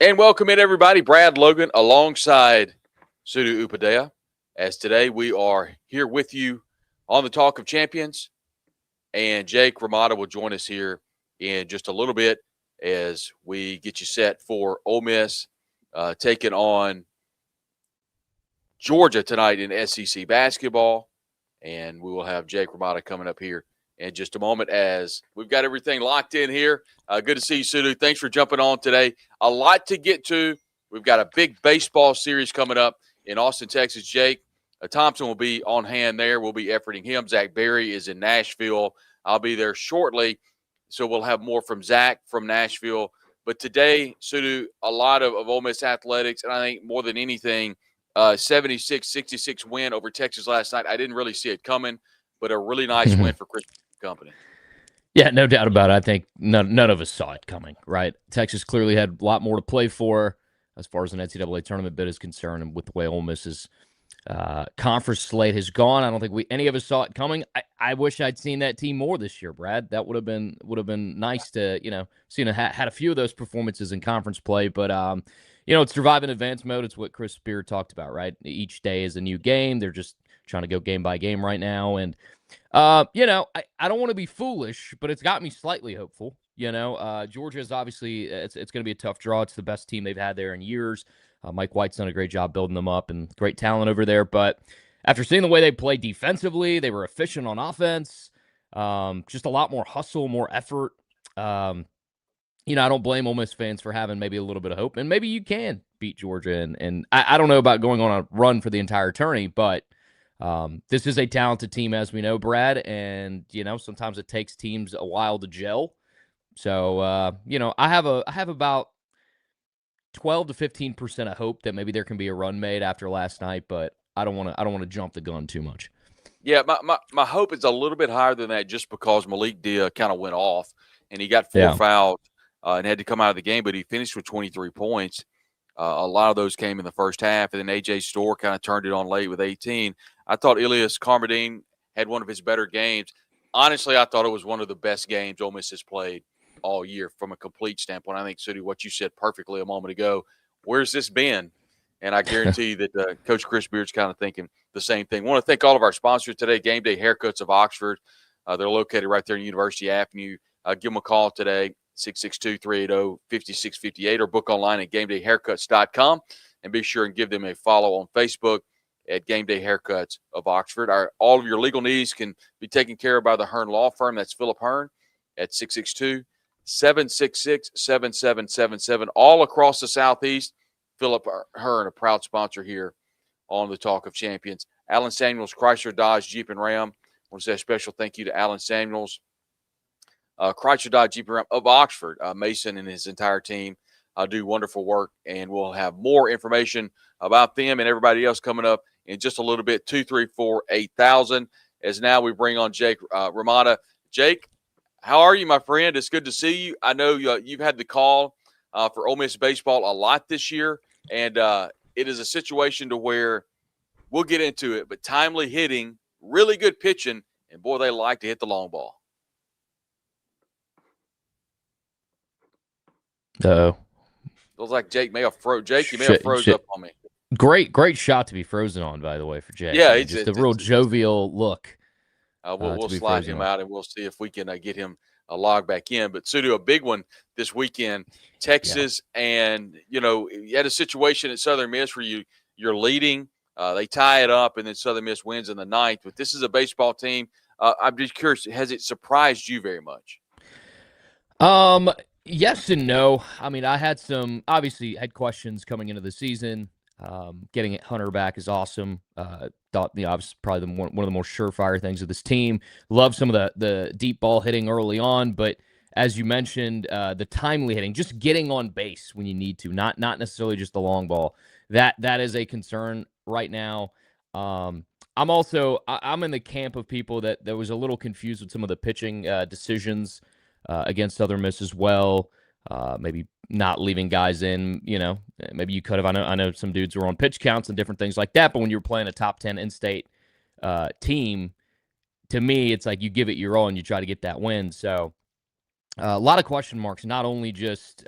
And welcome in, everybody. Brad Logan alongside Sudu Upadhyay. As today we are here with you on the Talk of Champions. And Jake Hromada will join us here in just a little bit as we get you set for Ole Miss taking on Georgia tonight in SEC basketball. And we will have Jake Hromada coming up here in just a moment as we've got everything locked in here. Good to see you, Sudu. Thanks for jumping on today. A lot to get to. We've got a big baseball series coming up in Austin, Texas. Jake Thompson will be on hand there. We'll be efforting him. Zach Berry is in Nashville. I'll be there shortly, so we'll have more from Zach from Nashville. But today, Sudu, a lot of Ole Miss athletics, and I think more than anything, 76-66 win over Texas last night. I didn't really see it coming, but a really nice win for Chris Company. Yeah, no doubt about it. I think none of us saw it coming, right? Texas clearly had a lot more to play for as far as an NCAA tournament bid is concerned, and with the way Ole Miss's conference slate has gone, I don't think any of us saw it coming. I wish I'd seen that team more this year, Brad. That would have been nice to had a few of those performances in conference play, but it's survive in advance mode. It's what Chris Spear talked about, right? Each day is a new game. They're just trying to go game by game right now, and I don't want to be foolish, but it's got me slightly hopeful. Georgia is obviously it's going to be a tough draw. It's the best team they've had there in years. Mike White's done a great job building them up and great talent over there. But after seeing the way they played defensively, they were efficient on offense. Just a lot more hustle, more effort. I don't blame Ole Miss fans for having maybe a little bit of hope, and maybe you can beat Georgia. And I don't know about going on a run for the entire tourney, but this is a talented team, as we know, Brad, and sometimes it takes teams a while to gel. So I have about 12 to 15% of hope that maybe there can be a run made after last night, but I don't want to jump the gun too much. Yeah, my hope is a little bit higher than that, just because Malik Dia kind of went off and he got four fouls and had to come out of the game, but he finished with 23 points. A lot of those came in the first half, and then A.J. Storr kind of turned it on late with 18. I thought Elias Carmodine had one of his better games. Honestly, I thought it was one of the best games Ole Miss has played all year from a complete standpoint. I think, Sudu, what you said perfectly a moment ago, where's this been? And I guarantee that Coach Chris Beard's kind of thinking the same thing. I want to thank all of our sponsors today, Game Day Haircuts of Oxford. They're located right there in University Avenue. Give them a call today, 662-380-5658, or book online at GameDayHaircuts.com. And be sure and give them a follow on Facebook at Game Day Haircuts of Oxford. All of your legal needs can be taken care of by the Hearn Law Firm. That's Philip Hearn at 662-766-7777. All across the Southeast, Philip Hearn, a proud sponsor here on the Talk of Champions. Alan Samuels, Chrysler, Dodge, Jeep, and Ram. I want to say a special thank you to Alan Samuels, Chrysler, Dodge, Jeep, and Ram of Oxford. Mason and his entire team do wonderful work, and we'll have more information about them and everybody else coming up in just a little bit. 234-8000. As now we bring on Jake Hromada. Jake, how are you, my friend? It's good to see you. I know you've had the call for Ole Miss baseball a lot this year, and it is a situation to where we'll get into it, but timely hitting, really good pitching, and boy, they like to hit the long ball. Uh-oh. Feels like Jake may have froze. Jake, you may have froze up on me. Great shot to be frozen on, by the way, for Jake. Yeah, just a real jovial look. We'll slide him out, and we'll see if we can get him log back in. But Sudu, a big one this weekend, Texas, and you had a situation at Southern Miss where you're leading, they tie it up, and then Southern Miss wins in the ninth. But this is a baseball team. I'm just curious, has it surprised you very much? Yes and no. I mean, I had obviously had questions coming into the season. Getting Hunter back is awesome. Thought obviously probably one of the more surefire things of this team. Love some of the deep ball hitting early on, but as you mentioned, the timely hitting, just getting on base when you need to, not necessarily just the long ball. That is a concern right now. I'm in the camp of people that was a little confused with some of the pitching decisions against Southern Miss as well. Maybe not leaving guys in, maybe you could have. I know some dudes were on pitch counts and different things like that, but when you're playing a top 10 in-state team, to me, it's like you give it your all and you try to get that win. So a lot of question marks, not only just,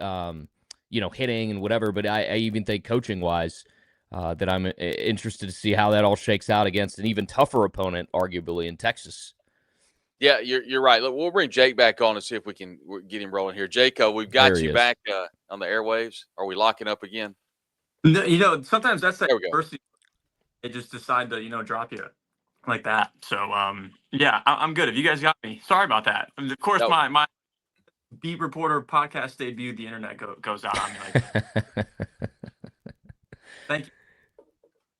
hitting and whatever, but I even think coaching wise, that I'm interested to see how that all shakes out against an even tougher opponent, arguably in Texas. Yeah, you're right. Look, we'll bring Jake back on and see if we can get him rolling here. Jake, we've There got he you is. back on the airwaves. Are we locking up again? No, sometimes that's like There we go. first they just decide to drop you like that. So yeah, I'm good. If you guys got me, sorry about that. And of course, No. my beat reporter podcast debut, the internet goes out on me like. Thank you.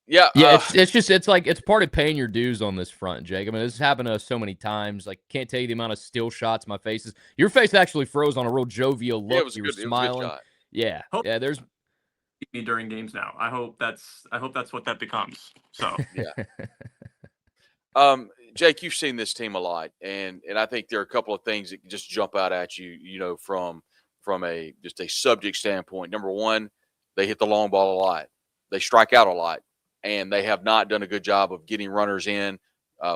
Yeah, yeah. It's part of paying your dues on this front, Jake. I mean, this has happened to us so many times. Like, can't tell you the amount of still shots my face is. Your face actually froze on a real jovial look. yeah, it was You a were good, it was a good smiling. shot. Yeah, yeah. There's Me during games now. I hope that's what that becomes. So Yeah. Jake, you've seen this team a lot, and I think there are a couple of things that just jump out at you, from a just a subject standpoint. Number one, they hit the long ball a lot. They strike out a lot, and they have not done a good job of getting runners in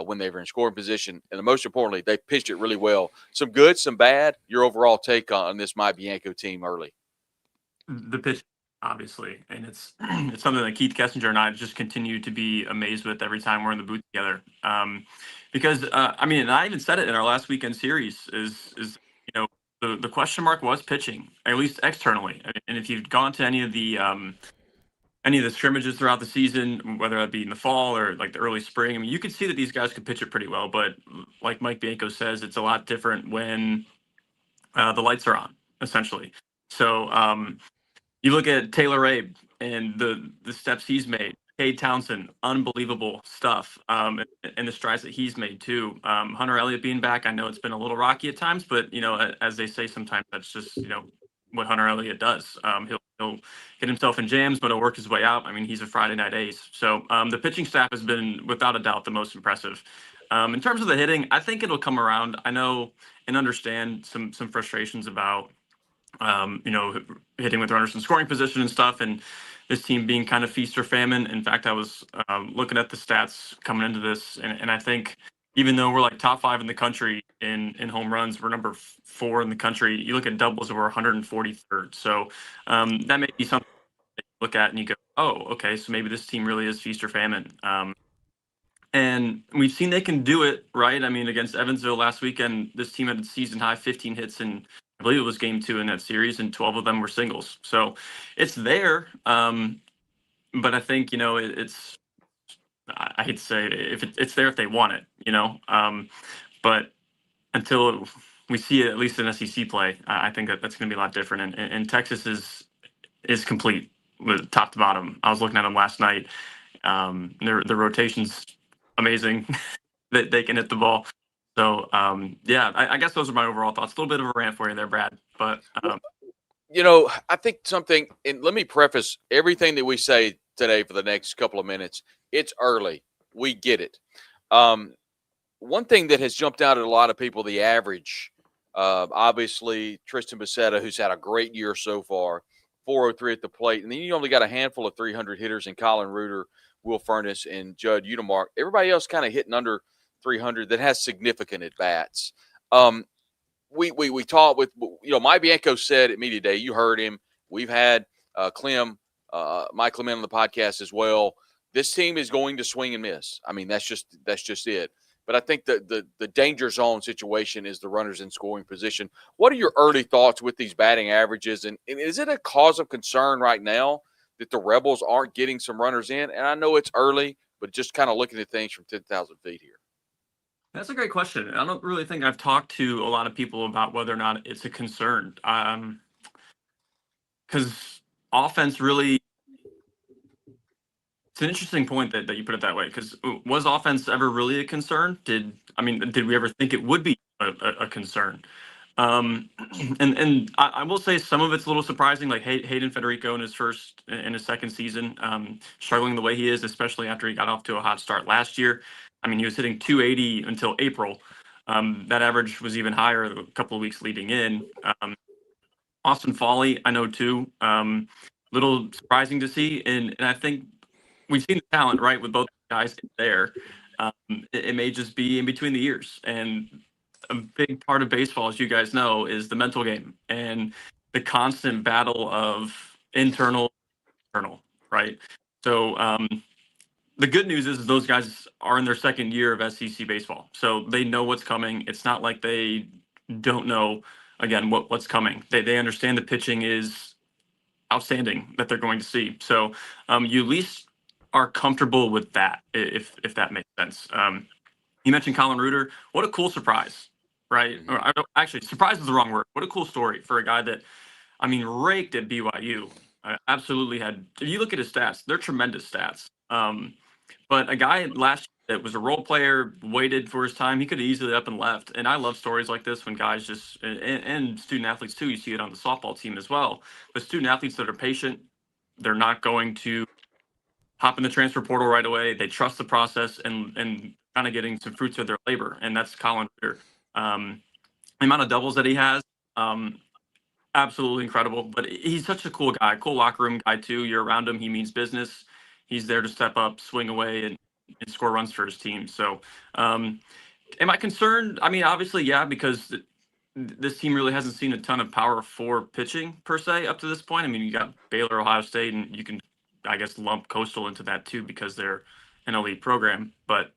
when they were in scoring position. And most importantly, they pitched it really well. Some good, some bad. Your overall take on this Mike Bianco team early? the pitch, obviously, and it's something that Keith Kessinger and I just continue to be amazed with every time we're in the booth together. Because I mean, and I even said it in our last weekend series is the question mark was pitching, at least externally. And if you've gone to any of the scrimmages throughout the season, whether that be in the fall or like the early spring, I mean, you could see that these guys could pitch it pretty well. But like Mike Bianco says, it's a lot different when the lights are on, essentially. So you look at Taylor Abe and the steps he's made. Cade Townsend, unbelievable stuff, and the strides that he's made too. Hunter Elliott being back, I know it's been a little rocky at times, but as they say, sometimes that's just what Hunter Elliott does. He'll get himself in jams, but he'll work his way out. I mean, he's a Friday night ace. So the pitching staff has been, without a doubt, the most impressive. In terms of the hitting, I think it'll come around. I know and understand some frustrations about hitting with runners in scoring position and stuff, and this team being kind of feast or famine. In fact, I was looking at the stats coming into this, and I think even though we're like top 5 in the country in home runs, we're number 4 in the country. You look at doubles, we're 143rd. So that may be something that you look at and you go, oh, okay, so maybe this team really is feast or famine. And we've seen they can do it, right? I mean, against Evansville last weekend, this team had a season high 15 hits in, I believe it was game 2 in that series, and 12 of them were singles. So it's there. But I think, it's, I hate to say it, if it's there if they want it. But until we see it, at least in SEC play, I think that's going to be a lot different. And Texas is complete with top to bottom. I was looking at them last night. Their rotation's amazing. That they can hit the ball. So yeah, I guess those are my overall thoughts. A little bit of a rant for you there, Brad. But I think something, and let me preface everything that we say today for the next couple of minutes. It's early. We get it. One thing that has jumped out at a lot of people, the average, obviously Tristan Becerra, who's had a great year so far, 403 at the plate. And then you only got a handful of 300 hitters in Colin Reuter, Will Furnace, and Judd Udemark. Everybody else kind of hitting under 300 that has significant at bats. We talked with, Mike Bianco said at media day, you heard him. We've had Mike Clement on the podcast as well. This team is going to swing and miss. I mean, that's just it. But I think the danger zone situation is the runners in scoring position. What are your early thoughts with these batting averages? And is it a cause of concern right now that the Rebels aren't getting some runners in? And I know it's early, but just kind of looking at things from 10,000 feet here. that's a great question. I don't really think I've talked to a lot of people about whether or not it's a concern. Because offense really, it's an interesting point that you put it that way. Because was offense ever really a concern? Did we ever think it would be a concern? And I will say some of it's a little surprising, like Hayden Federico in his second season, struggling the way he is, especially after he got off to a hot start last year. I mean, he was hitting 280 until April. That average was even higher a couple of weeks leading in. Austin Foley, I know too. Little surprising to see, and I think we've seen the talent right with both guys there. It may just be in between the years, and a big part of baseball, as you guys know, is the mental game. And the constant battle of internal, right? So the good news is those guys are in their second year of SEC baseball, so they know what's coming. It's not like they don't know again what's coming. They understand the pitching is outstanding that they're going to see. So you at least are comfortable with that, if that makes sense. You mentioned Colin Reuter. What a cool surprise, right? Mhm. Or I don't, actually, surprise is the wrong word. What a cool story for a guy that, I mean, raked at BYU. Absolutely had. If you look at his stats, they're tremendous stats. But a guy last year that was a role player, waited for his time, he could have easily up and left. And I love stories like this when guys just, and student athletes too, you see it on the softball team as well. But student athletes that are patient, they're not going to hop in the transfer portal right away. They trust the process and kind of getting some fruits of their labor. And that's Colin Reeder. The amount of doubles that he has, um, absolutely incredible. But he's such a cool guy, cool locker room guy too. You're around him, he means business. He's there to step up, swing away, and score runs for his team. So, am I concerned? I mean, obviously, yeah, because this team really hasn't seen a ton of power four pitching per se up to this point. I mean, you got Baylor, Ohio State, and you can, I guess, lump Coastal into that too because they're an elite program. But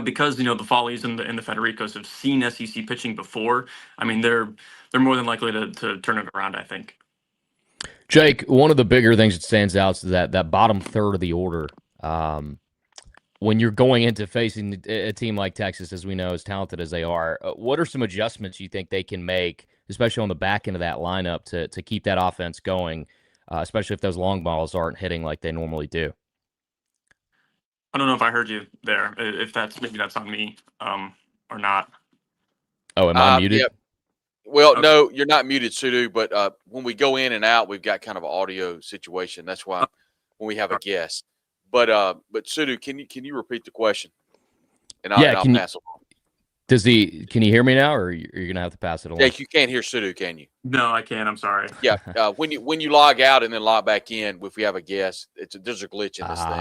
because the Follies and the Federicos have seen SEC pitching before, I mean, they're more than likely to turn it around, I think. Jake, one of the bigger things that stands out is that bottom third of the order. When you're going into facing a team like Texas, as we know, as talented as they are, what are some adjustments you think they can make, especially on the back end of that lineup, to keep that offense going, especially if those long balls aren't hitting like they normally do? I don't know if I heard you there. If maybe that's on me, or not. Oh, am I muted? Yeah. Well, Okay. no, you're not muted, Sudu. But when we go in and out, we've got kind of an audio situation. That's why when we have a guest. But Sudu, can you repeat the question? And Yeah, I'll can you pass along. can you hear me now, or you're gonna have to pass it along? Jake, you can't hear Sudu, can you? No, I can't. I'm sorry. Yeah. When you log out and then log back in, if we have a guest, there's a glitch in this thing.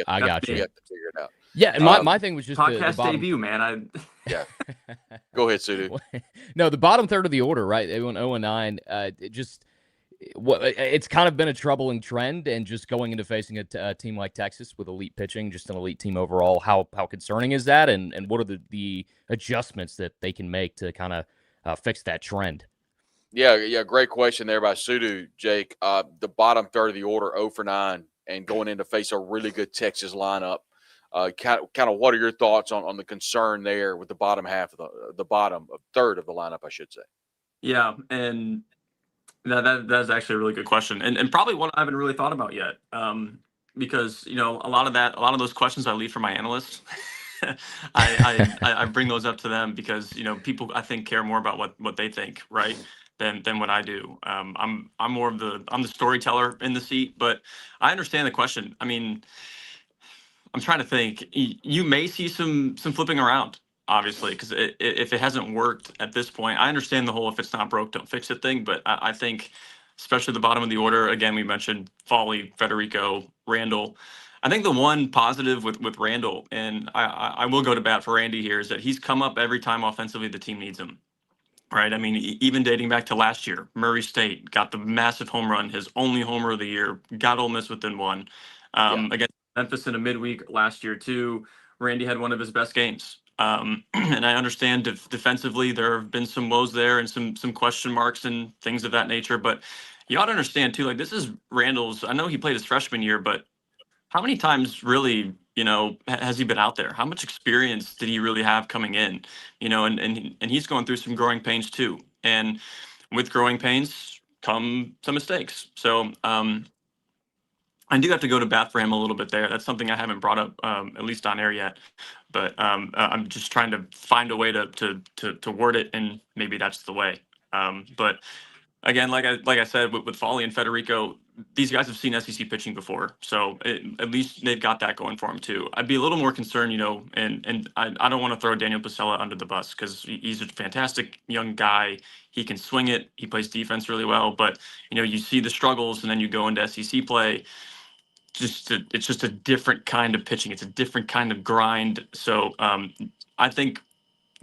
I got We you. have to figure it out. Yeah, and my thing was just the Podcast bottom. debut, man. Yeah. Go ahead, Sudu. No, the bottom third of the order, right? They went 0-9. It's kind of been a troubling trend, and just going into facing a team like Texas with elite pitching, just an elite team overall. How concerning is that, and what are the adjustments that they can make to kind of fix that trend? Yeah, great question there by Sudu, Jake. The bottom third of the order, 0 for 9, and going in to face a really good Texas lineup. Kind of, what are your thoughts on the concern there with the bottom half of the bottom third of the lineup, I should say? Yeah, and that's actually a really good question, and probably one I haven't really thought about yet. Because a lot of those questions I leave for my analysts. I bring those up to them because people I think care more about what they think, right, than what I do. I'm more of I'm the storyteller in the seat, but I understand the question. I mean, I'm trying to think. You may see some flipping around, obviously, because if it hasn't worked at this point, I understand the whole "if it's not broke, don't fix it" thing. But I think, especially the bottom of the order, again, we mentioned Foley, Federico, Randall. I think the one positive with Randall, and I will go to bat for Randy here, is that he's come up every time offensively the team needs him. Right. I mean, even dating back to last year, Murray State got the massive home run, his only homer of the year, got Ole Miss within one. Against Memphis in a midweek last year, too, Randy had one of his best games. And I understand defensively there have been some woes there and some question marks and things of that nature. But you ought to understand, too, like this is Randall's. I know he played his freshman year, but how many times really, has he been out there? How much experience did he really have coming in? And he's going through some growing pains too. And with growing pains come some mistakes. So I do have to go to bat for him a little bit there. That's something I haven't brought up, at least on air yet. But I'm just trying to find a way to word it, and maybe that's the way. But again, like I said, with Foley and Federico, these guys have seen SEC pitching before, so at least they've got that going for them too. I'd be a little more concerned, and I don't want to throw Daniel Pasella under the bus because he's a fantastic young guy. He can swing it. He plays defense really well, but you see the struggles, and then you go into SEC play. It's just a different kind of pitching. It's a different kind of grind. So I think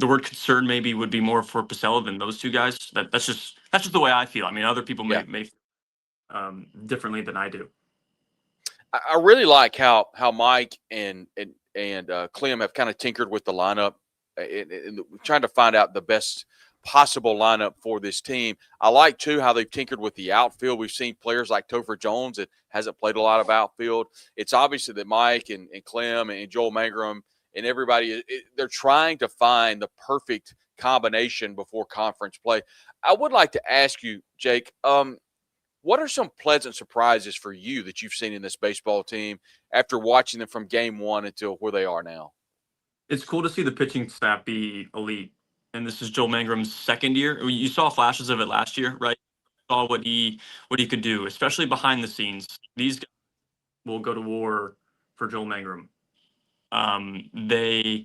the word concern maybe would be more for Pasella than those two guys. That's just the way I feel. I mean, other people may feel differently than I do. I really like how Mike and Clem have kind of tinkered with the lineup and trying to find out the best possible lineup for this team. I like too how they've tinkered with the outfield. We've seen players like Topher Jones that hasn't played a lot of outfield. It's obviously that Mike and Clem and Joel Mangrum and everybody, they're trying to find the perfect combination before conference play. I would like to ask you, Jake, what are some pleasant surprises for you that you've seen in this baseball team after watching them from game one until where they are now? It's cool to see the pitching staff be elite. And this is Joel Mangrum's second year. You saw flashes of it last year, right? You saw what he could do, especially behind the scenes. These guys will go to war for Joel Mangrum. They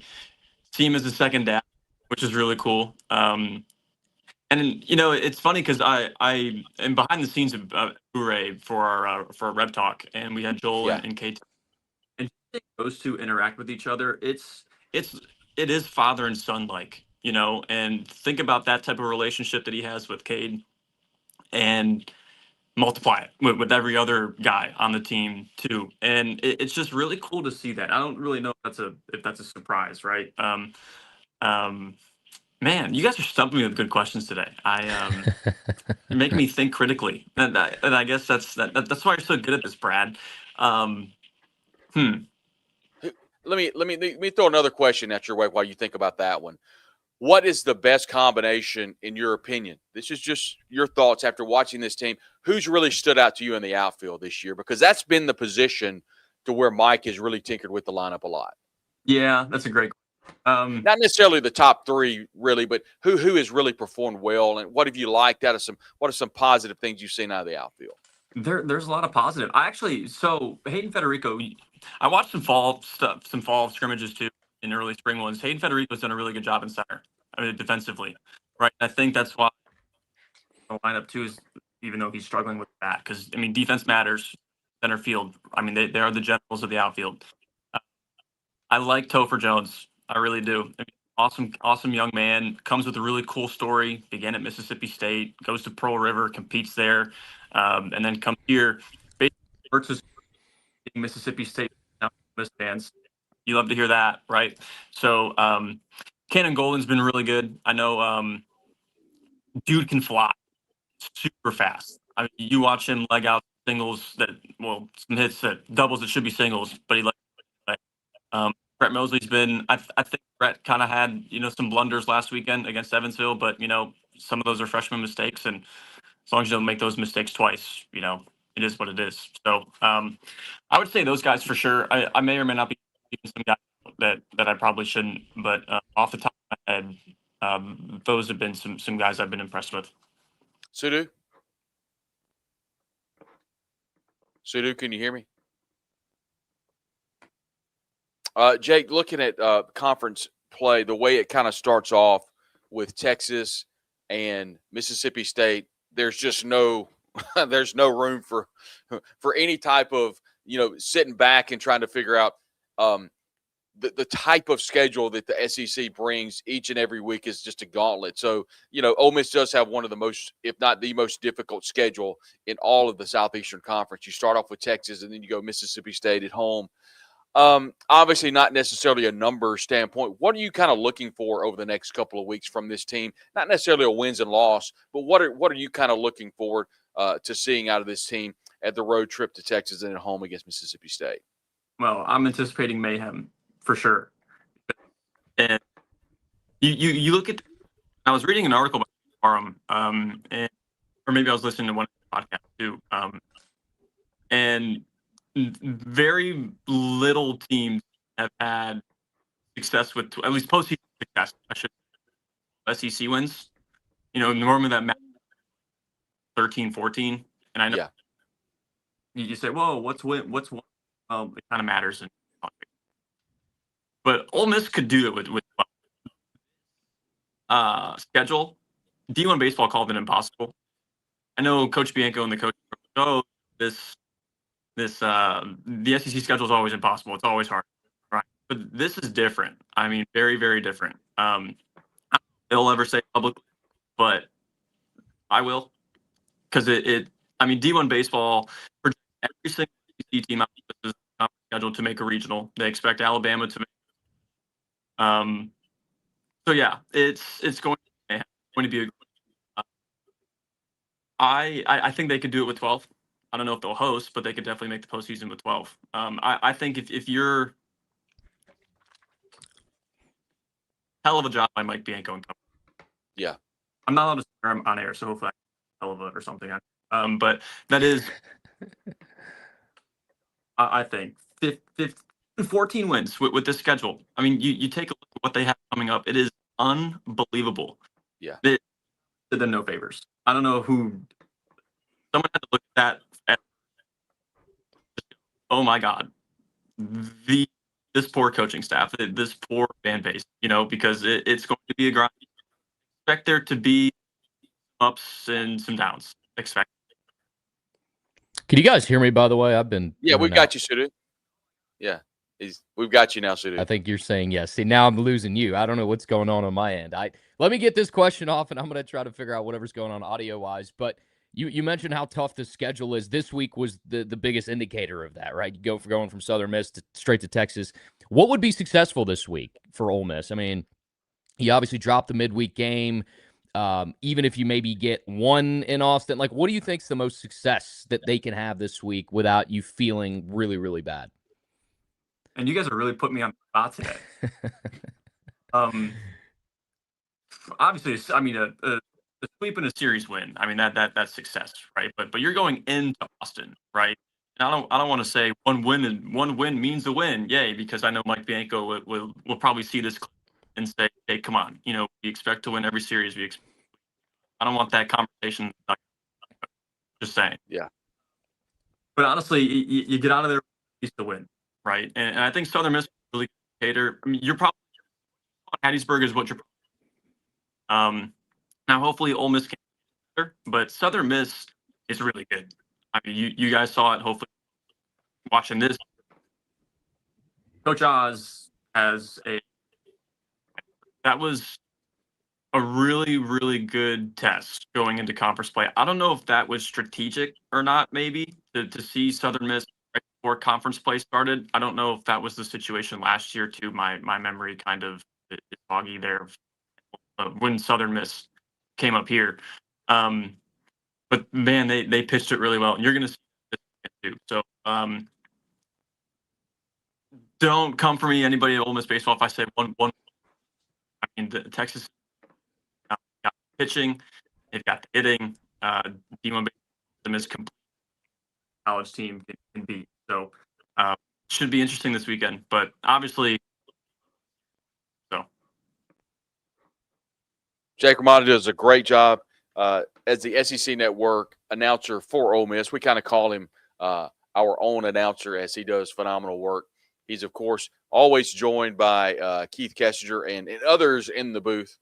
see him as a second dad, which is really cool. And it's funny because I am behind the scenes of Upadhyay for our Rep Talk, and we had Joel and Kate, and those two interact with each other. It is father and son like, and think about that type of relationship that he has with Cade, and multiply it with every other guy on the team too. And it's just really cool to see that. I don't really know if that's a surprise, right? Man, you guys are stumping me with good questions today. You're making me think critically, and I guess that's why you're so good at this, Brad. Let me throw another question at your way while you think about that one. What is the best combination in your opinion? This is just your thoughts after watching this team. Who's really stood out to you in the outfield this year? Because that's been the position to where Mike has really tinkered with the lineup a lot. Yeah, that's a great question. Not necessarily the top three, really, but who has really performed well, and what have you liked out of what are some positive things you've seen out of the outfield? There's a lot of positive. So Hayden Federico, I watched some fall scrimmages too in early spring ones. Hayden Federico's done a really good job in center, defensively, right? I think that's why the lineup too is, even though he's struggling with that, because defense matters. Center field, they are the generals of the outfield. I like Topher Jones. I really do. Awesome young man. Comes with a really cool story. Began at Mississippi State, goes to Pearl River, competes there, and then comes here. Basically works as Mississippi State fans. You love to hear that, right? So Cannon Golden's been really good. I know dude can fly super fast. You watch him leg out singles some hits that doubles that should be singles, but he Brett Mosley's been. I think Brett kind of had some blunders last weekend against Evansville, but some of those are freshman mistakes, and as long as you don't make those mistakes twice, it is what it is. So I would say those guys for sure. I may or may not be some guys that I probably shouldn't, but off the top of my head, those have been some guys I've been impressed with. Sudu, can you hear me? Jake, looking at conference play, the way it kind of starts off with Texas and Mississippi State, there's just no room for any type of sitting back and trying to figure out the type of schedule that the SEC brings each and every week is just a gauntlet. So Ole Miss does have one of the most, if not the most difficult schedule in all of the Southeastern Conference. You start off with Texas, and then you go Mississippi State at home. Obviously not necessarily a number standpoint. What are you kind of looking for over the next couple of weeks from this team? Not necessarily a wins and loss, but what are you kind of looking forward to seeing out of this team at the road trip to Texas and at home against Mississippi State? Well, I'm anticipating mayhem for sure. And you look at. I was reading an article about Parham, or maybe I was listening to one podcast too, and very little teams have had success with, at least postseason success. SEC wins. Normally that matters 13, 14, and I know you say, "Whoa, what's one?" Well, it kind of matters, but Ole Miss could do it with schedule. D1 baseball called it impossible. I know Coach Bianco and the coach. The SEC schedule is always impossible. It's always hard, right? But this is different. Very, very different. they'll ever say publicly, but I will, because I mean, D1 baseball, for every single SEC team out there is scheduled to make a regional. They expect Alabama to make. So yeah, it's going to be a. I think they could do it with 12. I don't know if they'll host, but they could definitely make the postseason with 12. I think if you're hell of a job by Mike Bianco and company. Yeah. I'm not allowed to swear on air, so hopefully I hell of a or something. But that is, I think, 14 wins with this schedule. I mean, you take a look at what they have coming up. It is unbelievable. Yeah. It did them no favors. I don't know who. Someone had to look at that. Oh my God, this poor coaching staff, this poor fan base. Because it's going to be a grind. Expect there to be ups and some downs. Expect. Can you guys hear me, by the way? I've been. Yeah, in we've and got out. you, Sudu. Yeah. We've got you now, Sudu. I think you're saying yes. See, now I'm losing you. I don't know what's going on my end. Let me get this question off, and I'm going to try to figure out whatever's going on audio-wise. But you mentioned how tough the schedule is. This week was the biggest indicator of that, right? You go for going from Southern Miss straight to Texas. What would be successful this week for Ole Miss? I mean, you obviously dropped the midweek game. Even if you maybe get one in Austin, like, what do you think's the most success that they can have this week without you feeling really, really bad? And you guys are really putting me on the spot today. Obviously, I mean, a sweep and a series win. I mean, that's success, right? But you're going into Austin, right? And I don't want to say one win means a win, yay, because I know Mike Bianco will probably see this and say, hey, come on, we expect to win every series. I don't want that conversation. Just saying. Yeah. But honestly, you get out of there to win, right? And I think Southern Miss is a really good indicator. I mean, you're probably Hattiesburg is what you're. Now hopefully Ole Miss can get better, but Southern Miss is really good. I mean, you guys saw it. Hopefully, watching this, Coach Oz that was a really, really good test going into conference play. I don't know if that was strategic or not, maybe to see Southern Miss right before conference play started. I don't know if that was the situation last year too. My memory kind of is foggy there when Southern Miss came up here. But man, they pitched it really well. And you're going to see this too. So don't come for me, anybody at Ole Miss baseball, if I say one. I mean, the Texas got pitching, they've got the hitting. D1 is complete college team can beat. So should be interesting this weekend. But obviously, Jake Hromada does a great job as the SEC Network announcer for Ole Miss. We kind of call him our own announcer, as he does phenomenal work. He's, of course, always joined by Keith Kessinger and others in the booth.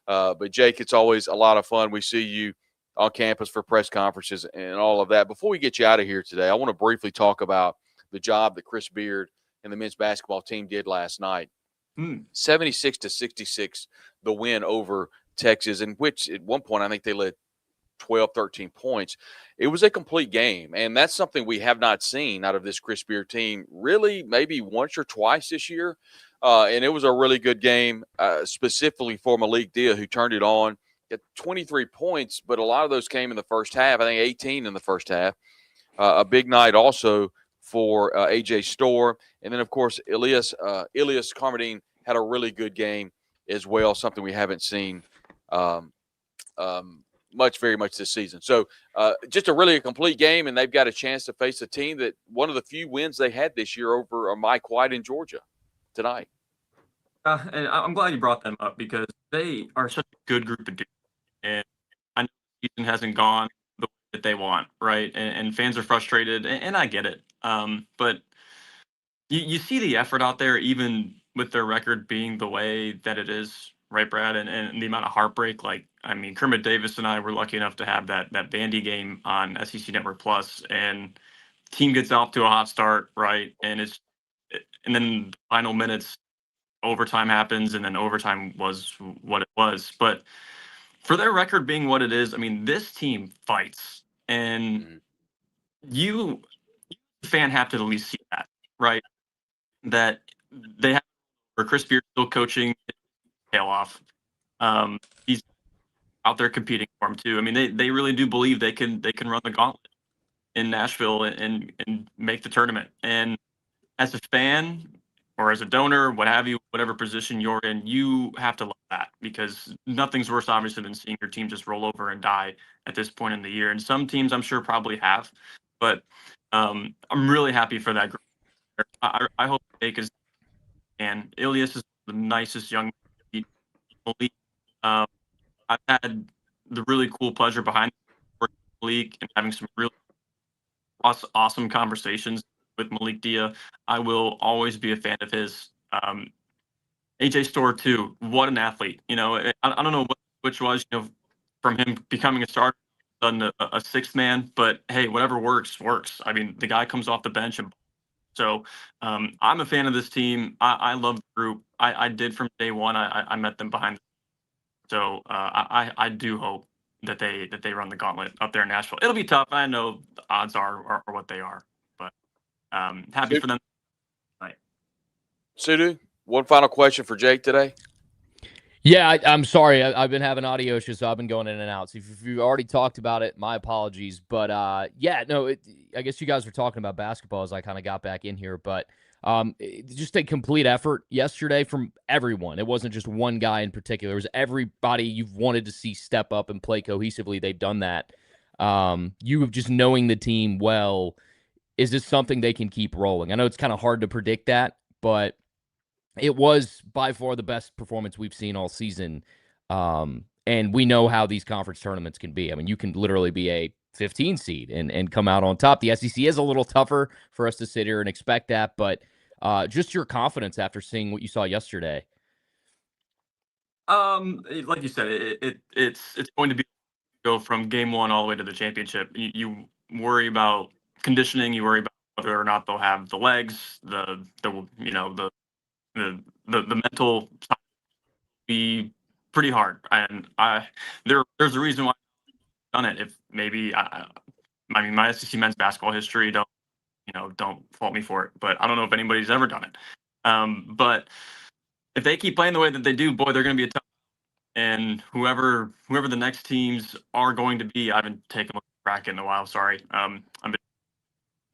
But, Jake, it's always a lot of fun. We see you on campus for press conferences and all of that. Before we get you out of here today, I want to briefly talk about the job that Chris Beard and the men's basketball team did last night. 76-66, the win over Texas, in which at one point I think they led 12, 13 points. It was a complete game, and that's something we have not seen out of this Chris Beard team really maybe once or twice this year. And it was a really good game, specifically for Malik Dia, who turned it on at 23 points, but a lot of those came in the first half. I think 18 in the first half. A big night also for A.J. Storr. And then, of course, Ilias Carmodine had a really good game as well, something we haven't seen very much this season. So just a complete game, and they've got a chance to face a team that one of the few wins they had this year over Mike White in Georgia tonight. And I'm glad you brought them up because they are such a good group of dudes. And I know the season hasn't gone the way that they want, right? And fans are frustrated, and I get it. But you see the effort out there, even with their record being the way that it is, right, Brad? And the amount of heartbreak. Like, I mean, Kermit Davis and I were lucky enough to have that Vandy game on SEC Network Plus, and team gets off to a hot start, right? And then the final minutes, overtime happens, and then overtime was what it was. But for their record being what it is, I mean, this team fights, and Mhm. you, fan, have to at least see that, right? That they have, or Chris Beard still coaching his tail off. He's out there competing for him too. I mean, they really do believe they can run the gauntlet in Nashville and make the tournament. And as a fan or as a donor, what have you, whatever position you're in, you have to love that, because nothing's worse, obviously, than seeing your team just roll over and die at this point in the year. And some teams, I'm sure, probably have, but I'm really happy for that group. I hope Jake is, and Ilias is the nicest young man in the league. Um, I've had the really cool pleasure behind the league and having some really awesome conversations with Malik Dia. I will always be a fan of his. AJ Store too. What an athlete! I don't know which was, from him becoming a starter, done a sixth man, but hey, whatever works works. I mean, the guy comes off the bench, and so I'm a fan of this team. I love the group. I did from day one. I met them behind. So I do hope that they run the gauntlet up there in Nashville. It'll be tough. I know the odds are what they are, but happy for them tonight. Sudu, one final question for Jake today. Yeah, I'm sorry. I've been having audio issues, so I've been going in and out. So if you already talked about it, my apologies. But yeah, no, I guess you guys were talking about basketball as I kind of got back in here. But just a complete effort yesterday from everyone. It wasn't just one guy in particular. It was everybody you've wanted to see step up and play cohesively. They've done that. You just knowing the team well, is this something they can keep rolling? I know it's kind of hard to predict that, but it was by far the best performance we've seen all season. And we know how these conference tournaments can be. I mean, you can literally be a 15 seed and come out on top. The SEC is a little tougher for us to sit here and expect that, but just your confidence after seeing what you saw yesterday. Like you said, it's going to be go from game one all the way to the championship. You worry about conditioning. You worry about whether or not they'll have the legs, the mental side be pretty hard. And there's a reason why I've done it. If maybe I mean, my SEC men's basketball history, don't fault me for it, but I don't know if anybody's ever done it. But if they keep playing the way that they do, boy, they're going to be a tough. And whoever the next teams are going to be, I haven't taken a bracket in a while. Sorry, I've been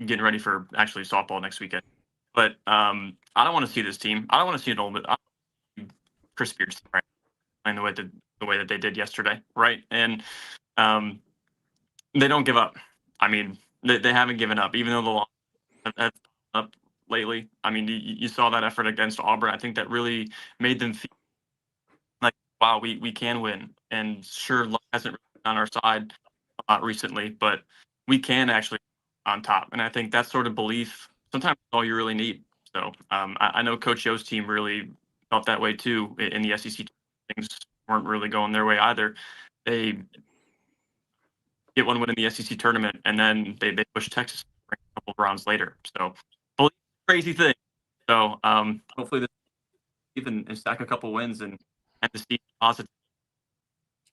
getting ready for actually softball next weekend. But I don't want to see this team. I don't want to see an old Chris Beard right, playing the way that they did yesterday, right? And they don't give up. I mean, they haven't given up, even though the loss have up lately. I mean, you saw that effort against Auburn. I think that really made them feel like, wow, we can win. And sure, luck hasn't really been on our side a lot recently, but we can actually on top. And I think that sort of belief sometimes is all you really need. So I know Coach Yo's team really felt that way too in the SEC. Things weren't really going their way either. They get one win in the SEC tournament, and then they push Texas a couple of rounds later. So crazy thing. So hopefully this even stack a couple wins and to see positive.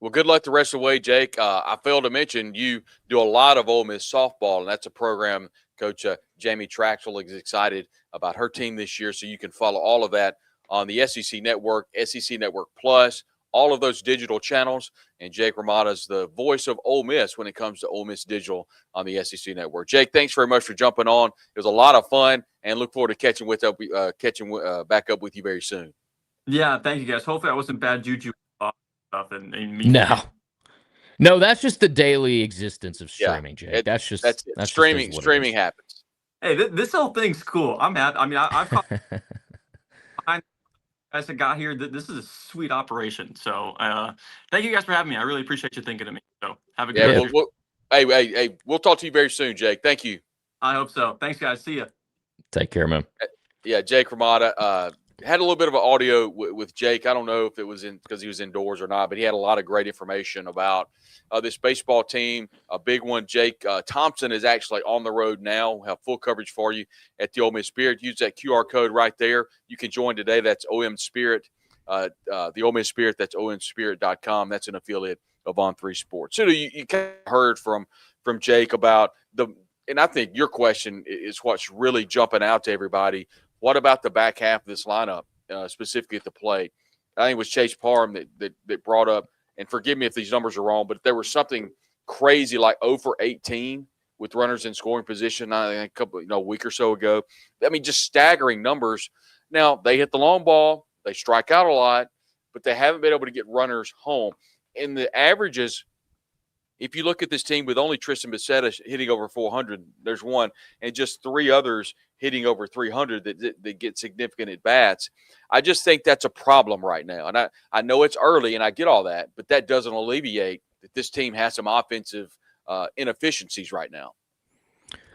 Well, good luck the rest of the way, Jake. I failed to mention you do a lot of Ole Miss softball, and that's a program Coach Jamie Traxel is excited about her team this year, so you can follow all of that on the SEC Network, SEC Network Plus, all of those digital channels. And Jake Hromada is the voice of Ole Miss when it comes to Ole Miss Digital on the SEC Network. Jake, thanks very much for jumping on. It was a lot of fun, and look forward to catching back up with you very soon. Yeah, thank you guys. Hopefully, I wasn't bad juju stuff and me. No, that's just the daily existence of streaming, Jake. That's streaming. Streaming happens. Hey, this whole thing's cool. I'm happy. I mean, I've caught guys that got here. This is a sweet operation. So, thank you guys for having me. I really appreciate you thinking of me. So, have a good day. Hey, we'll talk to you very soon, Jake. Thank you. I hope so. Thanks, guys. See ya. Take care, man. Yeah, Jake Hromada. had a little bit of an audio with Jake. I don't know if it was because he was indoors or not, but he had a lot of great information about this baseball team. A big one, Jake Thompson is actually on the road now. We'll have full coverage for you at the Ole Miss Spirit. Use that QR code right there. You can join today. That's OM Spirit, the Ole Miss Spirit. That's omspirit.com. That's an affiliate of On3 Sports. So you kind of heard from Jake about and I think your question is what's really jumping out to everybody. What about the back half of this lineup, specifically at the plate? I think it was Chase Parham that brought up, and forgive me if these numbers are wrong, but there was something crazy like 0 for 18 with runners in scoring position, I think a week or so ago. I mean, just staggering numbers. Now, they hit the long ball, they strike out a lot, but they haven't been able to get runners home. And the averages, if you look at this team with only Tristan Becerra hitting over 400, there's one, and just 3 others hitting over 300 that get significant at-bats. I just think that's a problem right now. And I know it's early, and I get all that, but that doesn't alleviate that this team has some offensive inefficiencies right now.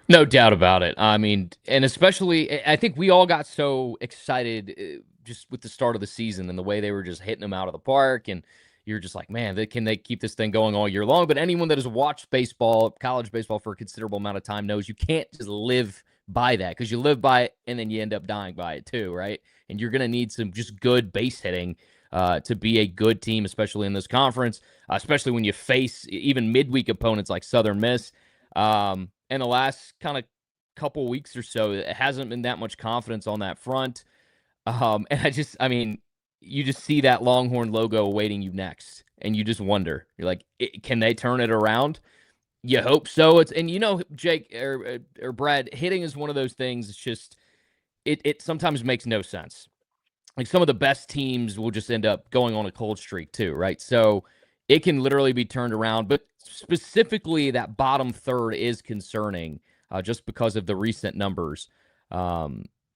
No doubt about it. I mean, and especially, I think we all got so excited just with the start of the season and the way they were just hitting them out of the park, and you're just like, man, can they keep this thing going all year long? But anyone that has watched baseball, college baseball for a considerable amount of time knows you can't just live by that, because you live by it and then you end up dying by it too, right? And you're going to need some just good base hitting to be a good team, especially in this conference, especially when you face even midweek opponents like Southern Miss. And the last kind of couple weeks or so, it hasn't been that much confidence on that front. And you just see that Longhorn logo awaiting you next, and you just wonder, you're like, can they turn it around? You hope so. Jake or Brad, hitting is one of those things. It's just, it sometimes makes no sense. Like, some of the best teams will just end up going on a cold streak too, right? So it can literally be turned around, but specifically that bottom third is concerning just because of the recent numbers.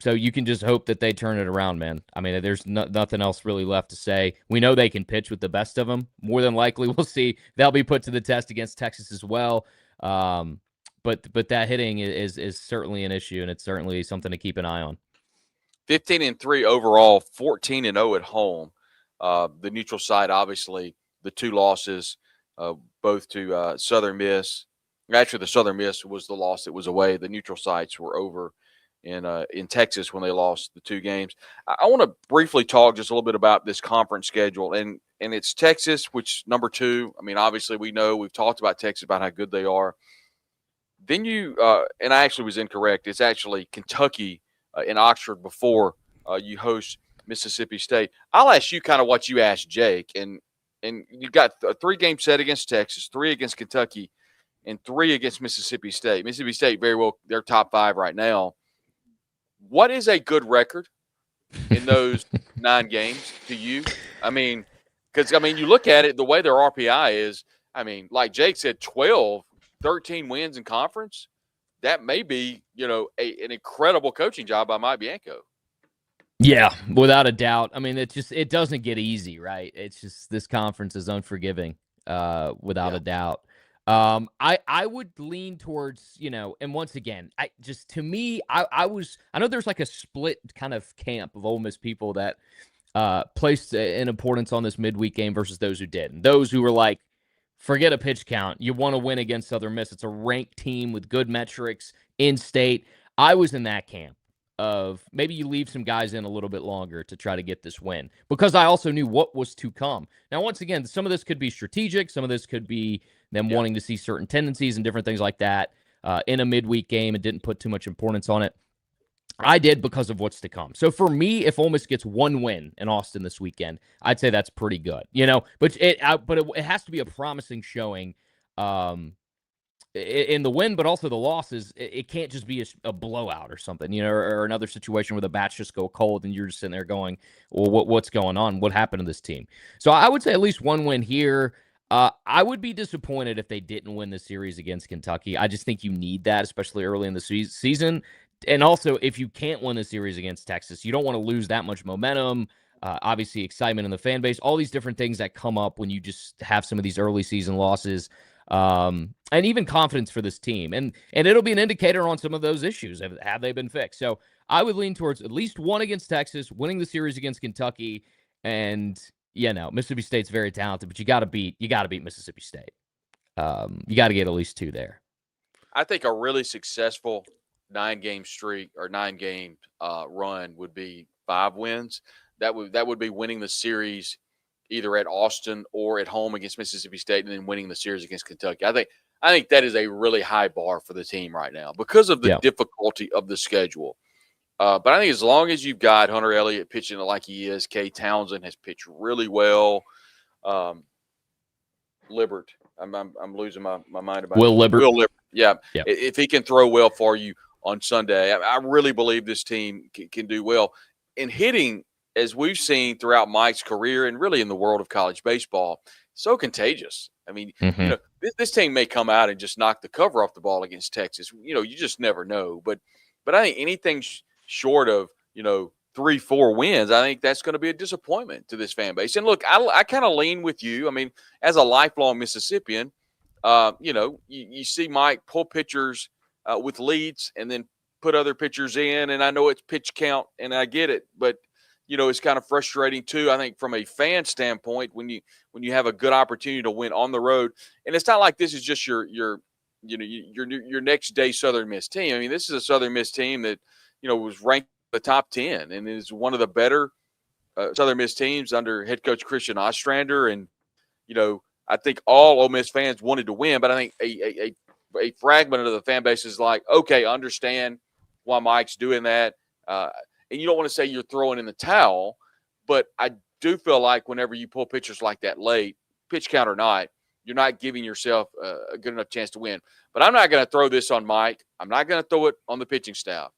So you can just hope that they turn it around, man. I mean, there's nothing else really left to say. We know they can pitch with the best of them. More than likely, we'll see they'll be put to the test against Texas as well. But that hitting is certainly an issue, and it's certainly something to keep an eye on. 15-3 overall, 14-0 at home. The neutral side, obviously, the 2 losses, both to Southern Miss. Actually, the Southern Miss was the loss that was away. The neutral sites were over in Texas when they lost the 2 games. I want to briefly talk just a little bit about this conference schedule, and it's Texas, which number 2. I mean, obviously we've talked about Texas, about how good they are. Then and I actually was incorrect. It's actually Kentucky in Oxford before you host Mississippi State. I'll ask you kind of what you asked Jake, and you've got a 3-game set against Texas, 3 against Kentucky, and 3 against Mississippi State. Mississippi State, very well, they're top 5 right now. What is a good record in those 9 games to you? I mean, because, you look at it, the way their RPI is, like Jake said, 13 wins in conference. That may be, an incredible coaching job by Mike Bianco. Yeah, without a doubt. I mean, it doesn't get easy, right? It's just, this conference is unforgiving, without a doubt. I would lean towards, and once again, I know there's like a split kind of camp of Ole Miss people that placed an importance on this midweek game versus those who didn't. Those who were like, forget a pitch count. You want to win against Southern Miss. It's a ranked team with good metrics in state. I was in that camp of maybe you leave some guys in a little bit longer to try to get this win, because I also knew what was to come. Now, once again, some of this could be strategic. Some of this could be them wanting to see certain tendencies and different things like that in a midweek game and didn't put too much importance on it. I did because of what's to come. So for me, if Ole Miss gets 1 win in Austin this weekend, I'd say that's pretty good, but it has to be a promising showing in the win, but also the losses. It can't just be a blowout or something, or another situation where the bats just go cold and you're just sitting there going, well, what's going on? What happened to this team? So I would say at least 1 win here. I would be disappointed if they didn't win the series against Kentucky. I just think you need that, especially early in the season. And also, if you can't win the series against Texas, you don't want to lose that much momentum. Obviously, excitement in the fan base, all these different things that come up when you just have some of these early season losses, and even confidence for this team. And it'll be an indicator on some of those issues. Have they been fixed? So I would lean towards at least one against Texas, winning the series against Kentucky, and Mississippi State's very talented, but you got to beat Mississippi State. You got to get at least 2 there. I think a really successful 9-game streak or 9-game run would be 5 wins. That would be winning the series either at Austin or at home against Mississippi State, and then winning the series against Kentucky. I think that is a really high bar for the team right now because of the difficulty of the schedule. But I think as long as you've got Hunter Elliott pitching like he is, Kay Townsend has pitched really well. Libbert, I'm losing my mind about Will Libbert. Will Libbert, yeah. If he can throw well for you on Sunday, I really believe this team can do well. And hitting, as we've seen throughout Mike's career and really in the world of college baseball, so contagious. I mean, this team may come out and just knock the cover off the ball against Texas. You just never know. But I think anything short of 3-4 wins, I think that's going to be a disappointment to this fan base. And look, I kind of lean with you. I mean, as a lifelong Mississippian, you see Mike pull pitchers with leads and then put other pitchers in, and I know it's pitch count, and I get it, but it's kind of frustrating too. I think from a fan standpoint, when you have a good opportunity to win on the road, and it's not like this is just your next day Southern Miss team. I mean, this is a Southern Miss team that was ranked the top 10 and is one of the better Southern Miss teams under head coach Christian Ostrander. And I think all Ole Miss fans wanted to win, but I think a fragment of the fan base is like, okay, understand why Mike's doing that. And you don't want to say you're throwing in the towel, but I do feel like whenever you pull pitchers like that late, pitch count or not, you're not giving yourself a good enough chance to win. But I'm not going to throw this on Mike. I'm not going to throw it on the pitching staff.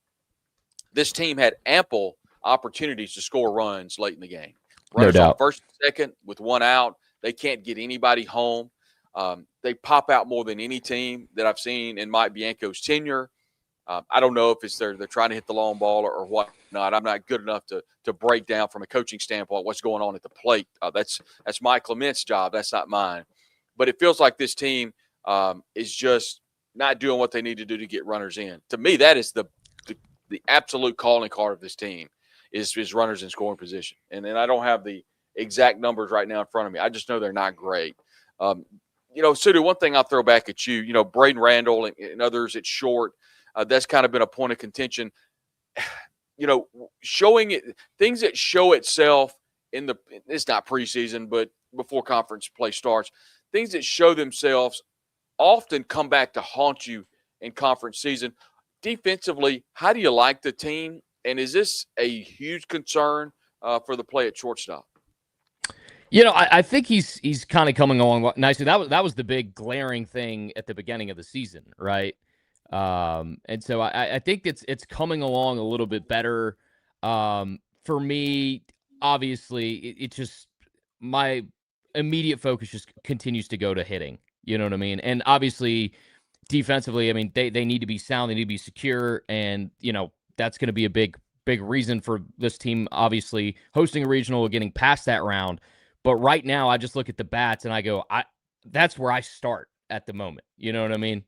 This team had ample opportunities to score runs late in the game. Runners no doubt. On first and second with 1 out. They can't get anybody home. They pop out more than any team that I've seen in Mike Bianco's tenure. I don't know if it's they're trying to hit the long ball or whatnot. I'm not good enough to break down from a coaching standpoint what's going on at the plate. That's Mike Clement's job. That's not mine. But it feels like this team is just not doing what they need to do to get runners in. To me, that is the absolute calling card of this team is runners in scoring position. And then I don't have the exact numbers right now in front of me. I just know they're not great. Sudu, one thing I'll throw back at you, Braden Randall and others at short, that's kind of been a point of contention. Showing it, things that show itself it's not preseason, but before conference play starts, things that show themselves often come back to haunt you in conference season. Defensively, how do you like the team? And is this a huge concern for the play at shortstop? I think he's kind of coming along nicely. That was the big glaring thing at the beginning of the season, right? And so I think it's coming along a little bit better. For me, obviously, it's just my immediate focus just continues to go to hitting. You know what I mean? And obviously, defensively, I mean, they need to be sound, they need to be secure, and that's going to be a big reason for this team obviously hosting a regional or getting past that round. But right now, I just look at the bats and I go, that's where I start at the moment. You know what I mean?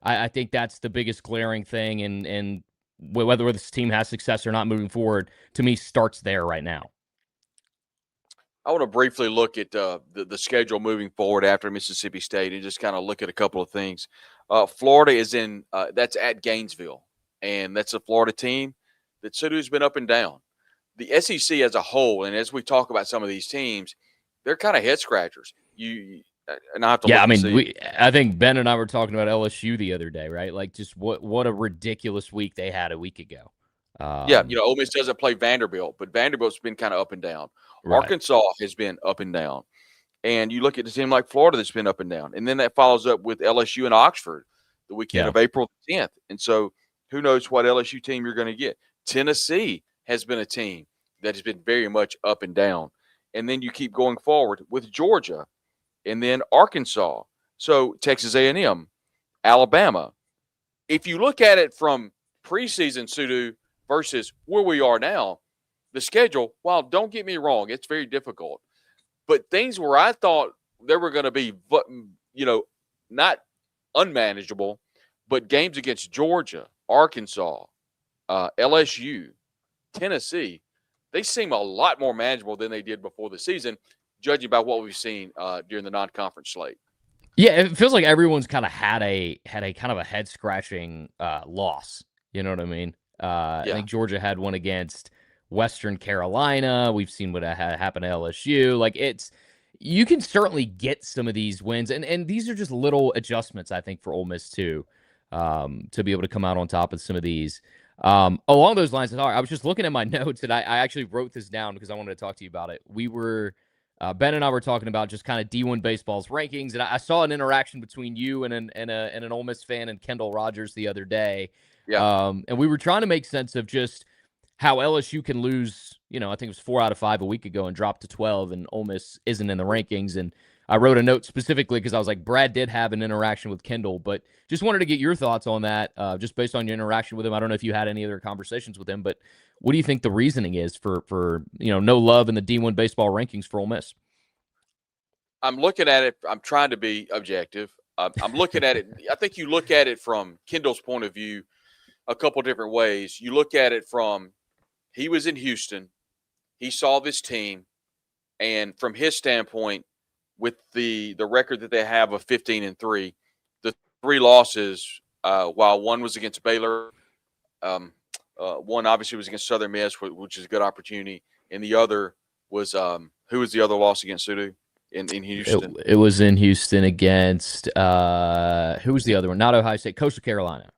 I think that's the biggest glaring thing, and whether this team has success or not moving forward, to me, starts there right now. I want to briefly look at the schedule moving forward after Mississippi State and just kind of look at a couple of things. Florida is that's at Gainesville, and that's a Florida team that Sudu's been up and down. The SEC as a whole, and as we talk about some of these teams, they're kind of head scratchers. And I have to look and see. I think Ben and I were talking about LSU the other day, right? Like, just what a ridiculous week they had a week ago. Ole Miss doesn't play Vanderbilt, but Vanderbilt's been kind of up and down. Right. Arkansas has been up and down. And you look at a team like Florida that's been up and down. And then that follows up with LSU and Oxford the weekend of April 10th. And so who knows what LSU team you're going to get. Tennessee has been a team that has been very much up and down. And then you keep going forward with Georgia and then Arkansas. So Texas A&M, Alabama. If you look at it from preseason, Sudu, versus where we are now, the schedule, while don't get me wrong, it's very difficult. But things where I thought they were going to be, not unmanageable, but games against Georgia, Arkansas, LSU, Tennessee, they seem a lot more manageable than they did before the season, judging by what we've seen during the non-conference slate. Yeah, it feels like everyone's kind of had a kind of a head scratching loss. You know what I mean? I think Georgia had one against Western Carolina. We've seen what happened to LSU. Like you can certainly get some of these wins, and these are just little adjustments, I think, for Ole Miss too, to be able to come out on top of some of these. Along those lines, I was just looking at my notes, and I actually wrote this down because I wanted to talk to you about it. We were Ben and I were talking about just kind of D1 baseball's rankings, and I saw an interaction between you and an Ole Miss fan and Kendall Rogers the other day. Yeah. And we were trying to make sense of just how LSU can lose, I think it was 4 out of 5 a week ago and drop to 12, and Ole Miss isn't in the rankings. And I wrote a note specifically because I was like, Brad did have an interaction with Kendall, but just wanted to get your thoughts on that, just based on your interaction with him. I don't know if you had any other conversations with him, but what do you think the reasoning is for no love in the D1 baseball rankings for Ole Miss? I'm looking at it. I'm trying to be objective. I'm looking at it. I think you look at it from Kendall's point of view a couple different ways. You look at it from he was in Houston. He saw this team. And from his standpoint, with the record that they have of 15-3, the 3 losses, while one was against Baylor, one obviously was against Southern Miss, which is a good opportunity, and the other was who was the other loss against Sudu in Houston? It was in Houston against who was the other one? Not Ohio State, Coastal Carolina.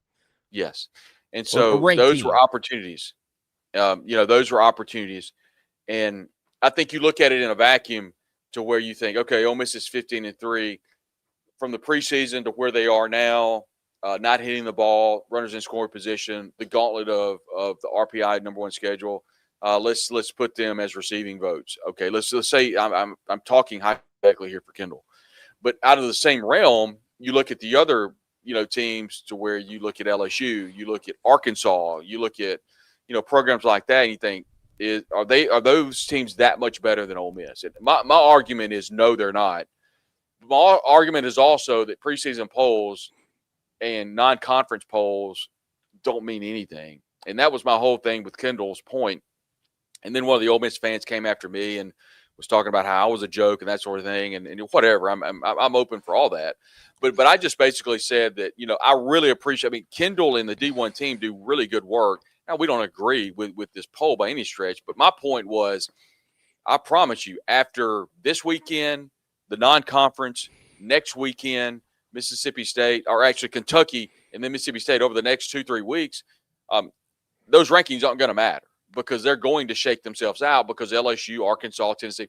Yes, and so those were opportunities. Those were opportunities, and I think you look at it in a vacuum to where you think, okay, Ole Miss is 15-3 from the preseason to where they are now. Not hitting the ball, runners in scoring position, the gauntlet of the RPI #1 schedule. Let's put them as receiving votes. Okay, let's say I'm talking hypothetically here for Kendall, but out of the same realm, you look at the other teams to where you look at LSU, you look at Arkansas, you look at programs like that, and you think are those teams that much better than Ole Miss? And my argument is no, they're not. My argument is also that preseason polls and non-conference polls don't mean anything. And that was my whole thing with Kendall's point. And then one of the Ole Miss fans came after me and was talking about how I was a joke and that sort of thing, and whatever. I'm open for all that. But I just basically said that, I really appreciate – I mean, Kendall and the D1 team do really good work. Now, we don't agree with this poll by any stretch, but my point was, I promise you, after this weekend, the non-conference, next weekend, Mississippi State, or actually Kentucky and then Mississippi State over the next 2-3 weeks, those rankings aren't going to matter because they're going to shake themselves out because LSU, Arkansas, Tennessee.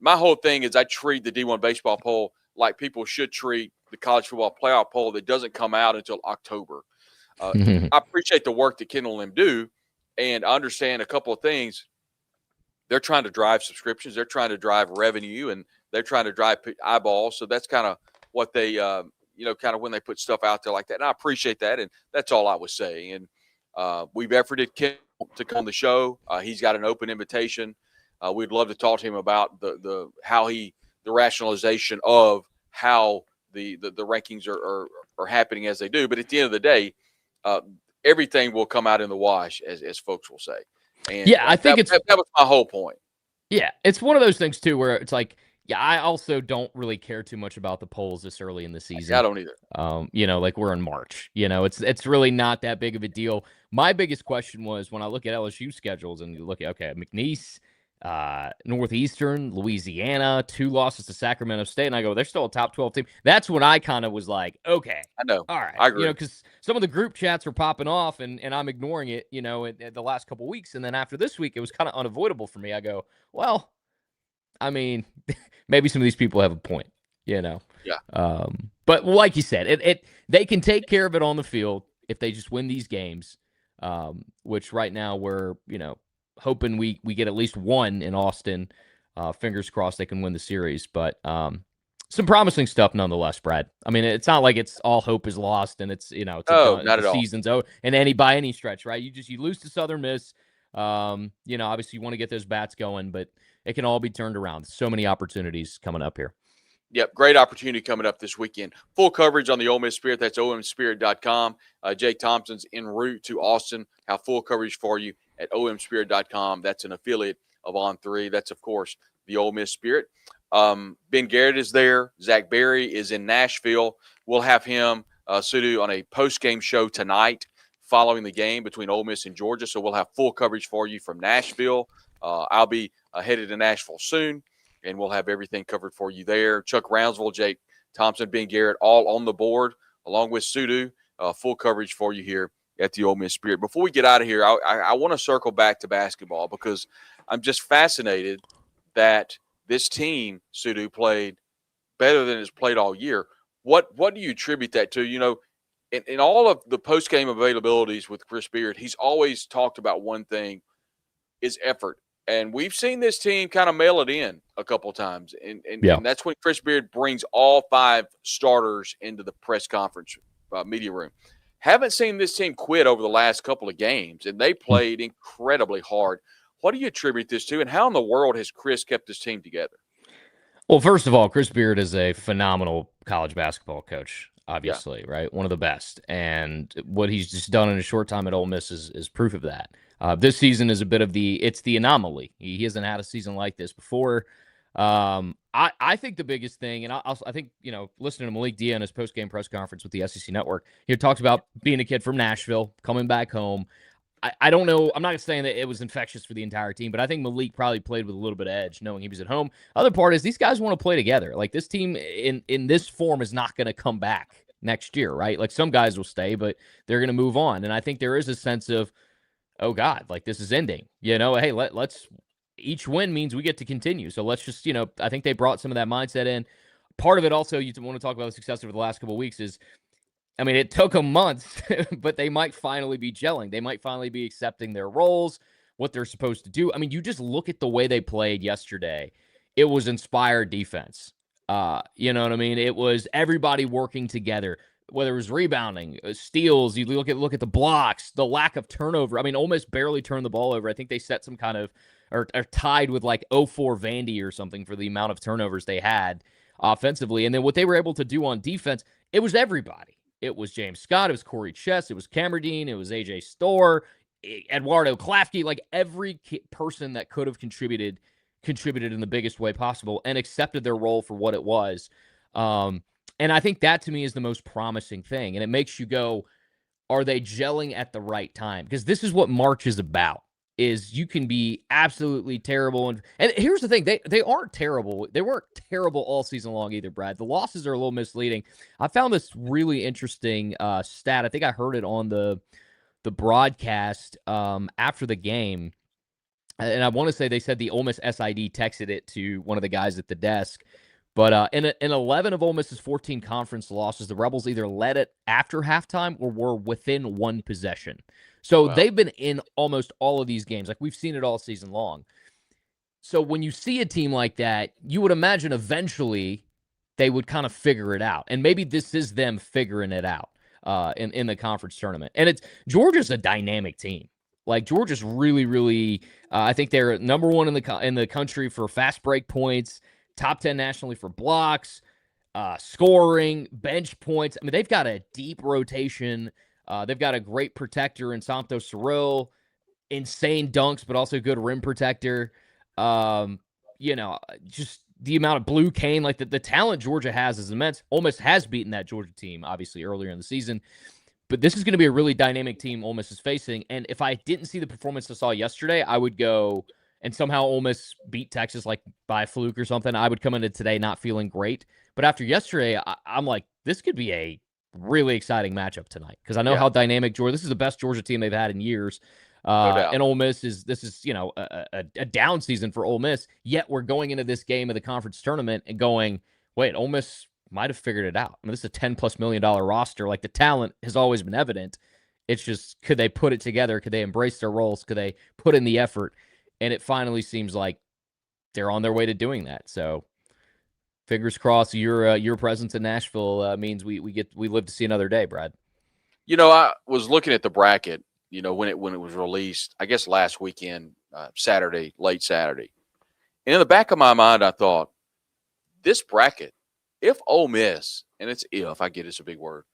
My whole thing is I treat the D1 baseball poll like people should treat the college football playoff poll that doesn't come out until October. I appreciate the work that Kendall and them do, and I understand a couple of things. They're trying to drive subscriptions. They're trying to drive revenue, and they're trying to drive eyeballs. So that's kind of what they, kind of when they put stuff out there like that. And I appreciate that, and that's all I was saying. And we've efforted Kendall to come on the show. He's got an open invitation. We'd love to talk to him about the rationalization of how the rankings are happening as they do. But at the end of the day, everything will come out in the wash, as folks will say. And yeah, I think that was my whole point. Yeah, it's one of those things too where it's like, yeah, I also don't really care too much about the polls this early in the season. I don't either. Like we're in March. It's really not that big of a deal. My biggest question was when I look at LSU schedules and you look at McNeese, Northeastern, Louisiana, 2 losses to Sacramento State, and I go, they're still a top 12 team. That's when I kind of was like, okay, I know, all right, I agree. Because some of the group chats are popping off, and I'm ignoring it, at the last couple of weeks, and then after this week, it was kind of unavoidable for me. I go, well, I mean, maybe some of these people have a point, Yeah. But like you said, they can take care of it on the field if they just win these games, which right now we're, hoping we get at least one in Austin. Fingers crossed they can win the series. But some promising stuff nonetheless, Brad. I mean, it's not like it's all hope is lost and it's, not at all. Season's over and by any stretch, right? You lose to Southern Miss. Obviously you want to get those bats going, but it can all be turned around. So many opportunities coming up here. Yep, great opportunity coming up this weekend. Full coverage on the Ole Miss Spirit. That's omspirit.com. Jake Thompson's en route to Austin. Have full coverage for you at omspirit.com. That's an affiliate of On3. That's, of course, the Ole Miss Spirit. Ben Garrett is there. Zach Berry is in Nashville. We'll have him, Sudu, on a post-game show tonight following the game between Ole Miss and Georgia. So we'll have full coverage for you from Nashville. I'll be headed to Nashville soon, and we'll have everything covered for you there. Chuck Rounsville, Jake Thompson, Ben Garrett, all on the board, along with Sudu. Full coverage for you here at the Ole Miss Spirit. Before we get out of here, I want to circle back to basketball because I'm just fascinated that this team, Sudu, played better than it's played all year. What do you attribute that to? You know, in all of the post-game availabilities with Chris Beard, he's always talked about one thing, is effort. And we've seen this team kind of mail it in a couple of times. And that's when Chris Beard brings all 5 starters into the press conference media room. Haven't seen this team quit over the last couple of games, and they played incredibly hard. What do you attribute this to, and how in the world has Chris kept this team together? Well, first of all, Chris Beard is a phenomenal college basketball coach, obviously, right? One of the best. And what he's just done in a short time at Ole Miss is proof of that. This season is a bit of it's the anomaly. He hasn't had a season like this before. I think the biggest thing, and I think, listening to Malik Dia in his post-game press conference with the SEC Network, he talks about being a kid from Nashville, coming back home. I don't know. I'm not saying that it was infectious for the entire team, but I think Malik probably played with a little bit of edge, knowing he was at home. Other part is these guys want to play together. Like, this team in this form is not going to come back next year, right? Like, some guys will stay, but they're going to move on. And I think there is a sense of, oh God, like, this is ending. Hey, let's each win means we get to continue. So let's just, I think they brought some of that mindset in. Part of it also, you want to talk about the success over the last couple of weeks is, I mean, it took them months, but they might finally be gelling. They might finally be accepting their roles, what they're supposed to do. I mean, you just look at the way they played yesterday. It was inspired defense. You know what I mean? It was everybody working together, whether it was rebounding, steals. You look at the blocks, the lack of turnover. I mean, Ole Miss barely turned the ball over. I think they set some kind of or tied with like 0-4 Vandy or something for the amount of turnovers they had offensively. And then what they were able to do on defense, it was everybody. It was James Scott. It was Corey Chess. It was Cameron. It was AJ Storr, Eduardo Klafke. Like, every person that could have contributed in the biggest way possible and accepted their role for what it was. And I think that, to me, is the most promising thing. And it makes you go, are they gelling at the right time? Because this is what March is about. Is you can be absolutely terrible. And here's the thing, they aren't terrible. They weren't terrible all season long either, Brad. The losses are a little misleading. I found this really interesting stat. I think I heard it on the broadcast after the game. And I want to say they said the Ole Miss SID texted it to one of the guys at the desk. But in 11 of Ole Miss's 14 conference losses, the Rebels either led it after halftime or were within one possession. So they've been in almost all of these games. Like, we've seen it all season long. So when you see a team like that, you would imagine eventually they would kind of figure it out. And maybe this is them figuring it out in the conference tournament. And Georgia's a dynamic team. Like, Georgia's really, really, I think they're number one in the country for fast break points, top 10 nationally for blocks, scoring, bench points. I mean, they've got a deep rotation. They've got a great protector in Santos Cyril, insane dunks, but also good rim protector. Just the amount of Blue Cane, like the talent Georgia has is immense. Ole Miss has beaten that Georgia team, obviously, earlier in the season. But this is going to be a really dynamic team Ole Miss is facing. And if I didn't see the performance I saw yesterday, I would go, and somehow Ole Miss beat Texas like by a fluke or something, I would come into today not feeling great. But after yesterday, I'm like, this could be a really exciting matchup tonight because I know how dynamic Georgia. This is the best Georgia team they've had in years. And Ole Miss is a down season for Ole Miss. Yet we're going into this game of the conference tournament and going, wait, Ole Miss might have figured it out. I mean, this is a $10+ million roster. Like, the talent has always been evident. It's just, could they put it together? Could they embrace their roles? Could they put in the effort? And it finally seems like they're on their way to doing that. So, fingers crossed. Your presence in Nashville means we live to see another day, Brad. I was looking at the bracket. When it was released, I guess last weekend, Saturday, late Saturday, and in the back of my mind, I thought, this bracket if Ole Miss, and I get it's a big word,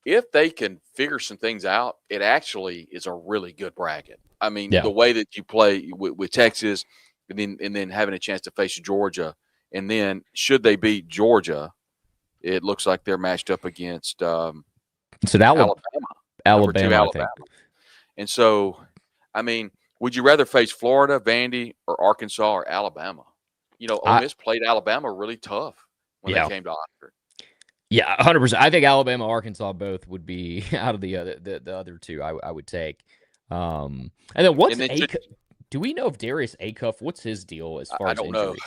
if they can figure some things out, it actually is a really good bracket. I mean, Yeah. the way that you play with Texas, and then having a chance to face Georgia, and then should they beat Georgia, it looks like they're matched up against It's an Alabama, number 2 Alabama, I Alabama. think. And so, I mean, would you rather face Florida, Vandy, or Arkansas or Alabama? Ole Miss played Alabama really tough when they came to Oxford. Yeah, 100%. I think Alabama, Arkansas both would be out of the other two. I would take. And then do we know if Darius Acuff, what's his deal as far I as don't injury?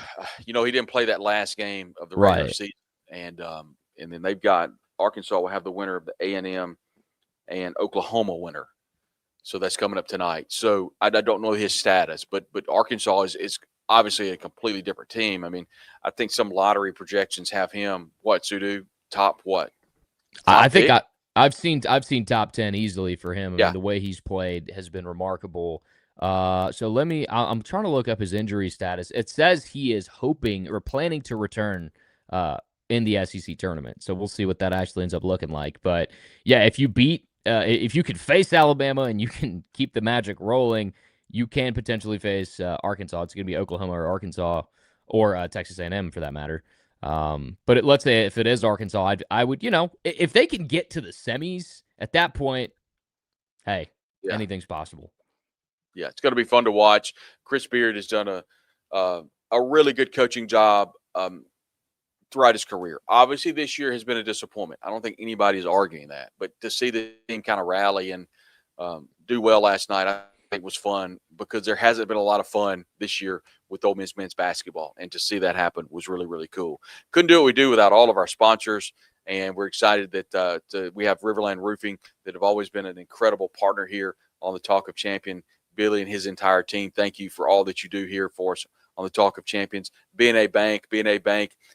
know. He didn't play that last game of the regular Right. season, and then they've got Arkansas will have the winner of the A&M and Oklahoma winner. So that's coming up tonight. So I don't know his status, but Arkansas is obviously a completely different team. I mean, I think some lottery projections have him Sudu top what? I think I've seen top 10 easily for him. I Yeah. mean, the way he's played has been remarkable. So I'm trying to look up his injury status. It says he is hoping or planning to return in the SEC tournament. So we'll see what that actually ends up looking like. But yeah, if you could face Alabama and you can keep the magic rolling, you can potentially face Arkansas. It's going to be Oklahoma or Arkansas or Texas A&M for that matter. But let's say if it is Arkansas, I would, if they can get to the semis at that point, hey, anything's possible. Yeah, it's going to be fun to watch. Chris Beard has done a really good coaching job throughout his career. Obviously, this year has been a disappointment. I don't think anybody's arguing that. But to see the team kind of rally and do well last night, I think was fun because there hasn't been a lot of fun this year with Ole Miss men's basketball. And to see that happen was really, really cool. Couldn't do what we do without all of our sponsors. And we're excited that we have Riverland Roofing that have always been an incredible partner here on the Talk of Champion. Billy and his entire team, thank you for all that you do here for us on the Talk of Champions. BNA Bank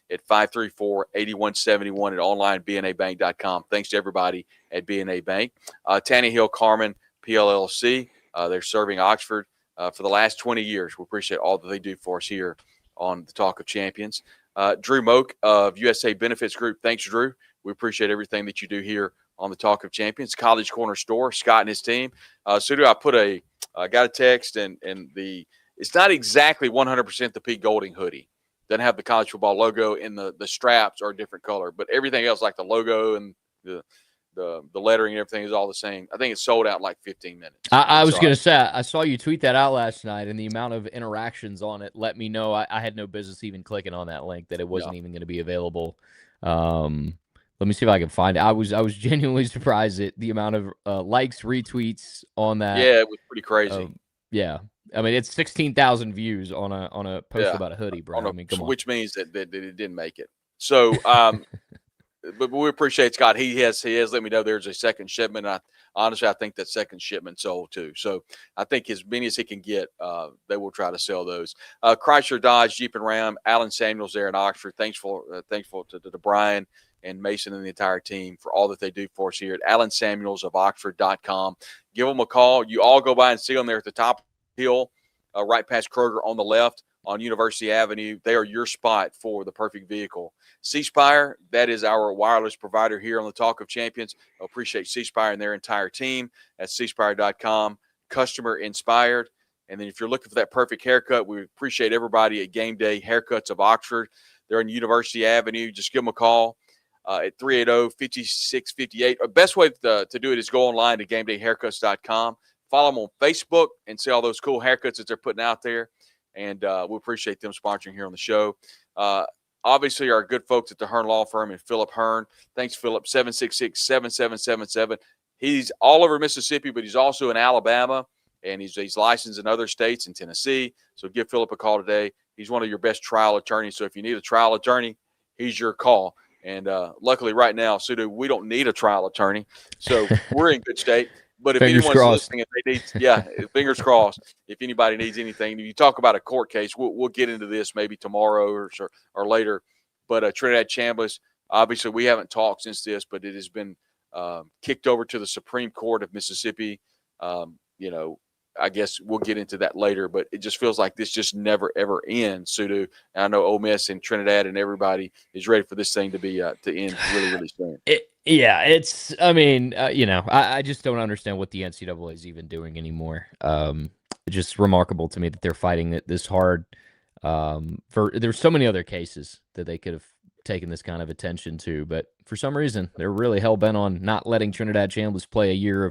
at 534-8171 and online bnabank.com. Thanks to everybody at BNA Bank. Tannehill Carmen PLLC, they're serving Oxford for the last 20 years. We appreciate all that they do for us here on the Talk of Champions. Drew Moak of USA Benefits Group. Thanks, Drew. We appreciate everything that you do here on the Talk of Champions. College Corner Store, Scott and his team. Sudu, I got a text, and it's not exactly 100% the Pete Golding hoodie. Doesn't have the college football logo, and the straps are a different color, but everything else, like the logo and the lettering and everything, is all the same. I think it's sold out in like 15 minutes. I was going to say, I saw you tweet that out last night, and the amount of interactions on it let me know I had no business even clicking on that link, that it wasn't even going to be available. Let me see if I can find it. I was genuinely surprised at the amount of likes, retweets on that. Yeah, it was pretty crazy. Yeah. I mean, it's 16,000 views on a post about a hoodie, bro. I mean, come on. Which means that it didn't make it. So, but we appreciate Scott. He has let me know there's a second shipment. Honestly, I think that second shipment sold too. So I think as many as he can get, they will try to sell those. Chrysler, Dodge, Jeep, and Ram. Alan Samuels there in Oxford. Thankful to Brian and Mason and the entire team for all that they do for us here at AlanSamuelsOfOxford.com. Give them a call. You all go by and see them there at the top of the hill, right past Kroger on the left on University Avenue. They are your spot for the perfect vehicle. C-Spire, that is our wireless provider here on the Talk of Champions. I appreciate C-Spire and their entire team at cspire.com. Customer inspired. And then if you're looking for that perfect haircut, we appreciate everybody at Game Day Haircuts of Oxford. They're on University Avenue. Just give them a call at 380-5658. The best way to do it is go online to GameDayHaircuts.com. Follow them on Facebook and see all those cool haircuts that they're putting out there. And we appreciate them sponsoring here on the show. Obviously, our good folks at the Hearn Law Firm and Philip Hearn. Thanks, Philip, 766-7777. He's all over Mississippi, but he's also in Alabama, and he's licensed in other states in Tennessee. So give Philip a call today. He's one of your best trial attorneys. So if you need a trial attorney, he's your call. And luckily right now, Sudu, we don't need a trial attorney. So we're in good state. But if Fingers anyone's crossed. listening, if they need, fingers crossed. If anybody needs anything, if you talk about a court case, we'll get into this maybe tomorrow or later. But Trinidad Chambliss, obviously we haven't talked since this, but it has been kicked over to the Supreme Court of Mississippi. I guess we'll get into that later, but it just feels like this just never ever ends, Sudu. And I know Ole Miss and Trinidad and everybody is ready for this thing to be to end really, really soon. It's. I mean, I just don't understand what the NCAA is even doing anymore. It's just remarkable to me that they're fighting it this hard. There's so many other cases that they could have taken this kind of attention to, but for some reason they're really hell bent on not letting Trinidad Chambliss play a year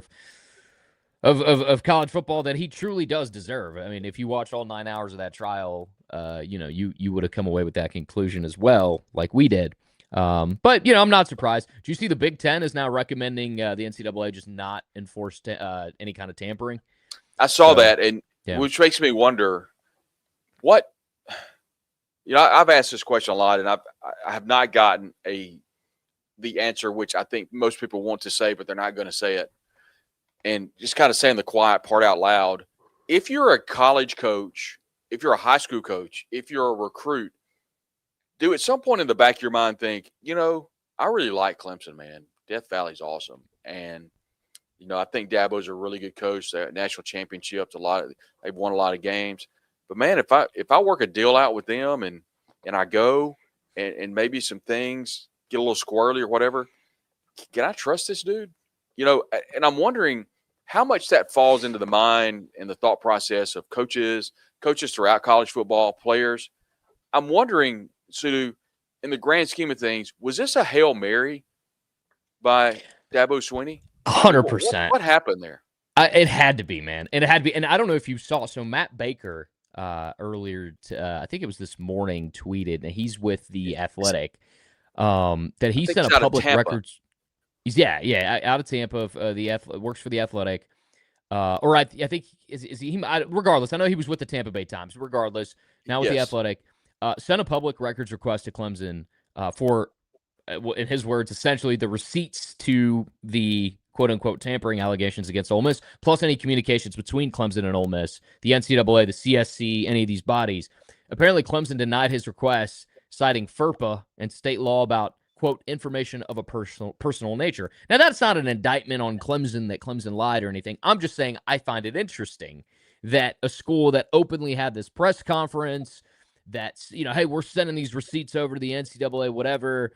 of college football that he truly does deserve. I mean, if you watch all 9 hours of that trial, you would have come away with that conclusion as well, like we did. But I'm not surprised. Do you see the Big Ten is now recommending the NCAA just not enforce any kind of tampering? I saw that, and which makes me wonder what. I've asked this question a lot, and I have not gotten the answer, which I think most people want to say, but they're not going to say it. And just kind of saying the quiet part out loud. If you're a college coach, if you're a high school coach, if you're a recruit, do at some point in the back of your mind think, I really like Clemson, man. Death Valley's awesome. And, I think Dabo's a really good coach. They're at national championships, they've won a lot of games. But man, if I work a deal out with them and I go and maybe some things get a little squirrely or whatever, can I trust this dude? And I'm wondering how much that falls into the mind and the thought process of coaches throughout college football, players. I'm wondering, Sudu, in the grand scheme of things, was this a Hail Mary by Dabo Swinney? 100%. What happened there? It had to be, man. It had to be. And I don't know if you saw. So Matt Baker earlier, I think it was this morning, tweeted, and he's with The Athletic, that he sent a public records. He's out of Tampa. Works for The Athletic. Or I think is he? Regardless, I know he was with the Tampa Bay Times. Regardless, now with The Athletic, sent a public records request to Clemson for, in his words, essentially the receipts to the quote-unquote tampering allegations against Ole Miss, plus any communications between Clemson and Ole Miss, the NCAA, the CSC, any of these bodies. Apparently, Clemson denied his request, citing FERPA and state law about, quote, information of a personal nature. Now, that's not an indictment on Clemson that Clemson lied or anything. I'm just saying I find it interesting that a school that openly had this press conference that's, hey, we're sending these receipts over to the NCAA, whatever,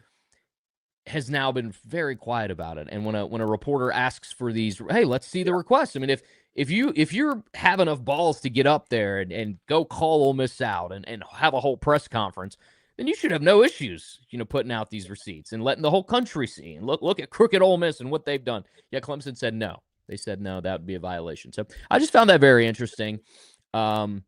has now been very quiet about it. And when a reporter asks for these, hey, let's see the request. I mean, if you have enough balls to get up there and go call Ole Miss out and have a whole press conference, then you should have no issues, putting out these receipts and letting the whole country see. And look at crooked Ole Miss and what they've done. Yeah, Clemson said no. They said no, that would be a violation. So I just found that very interesting. And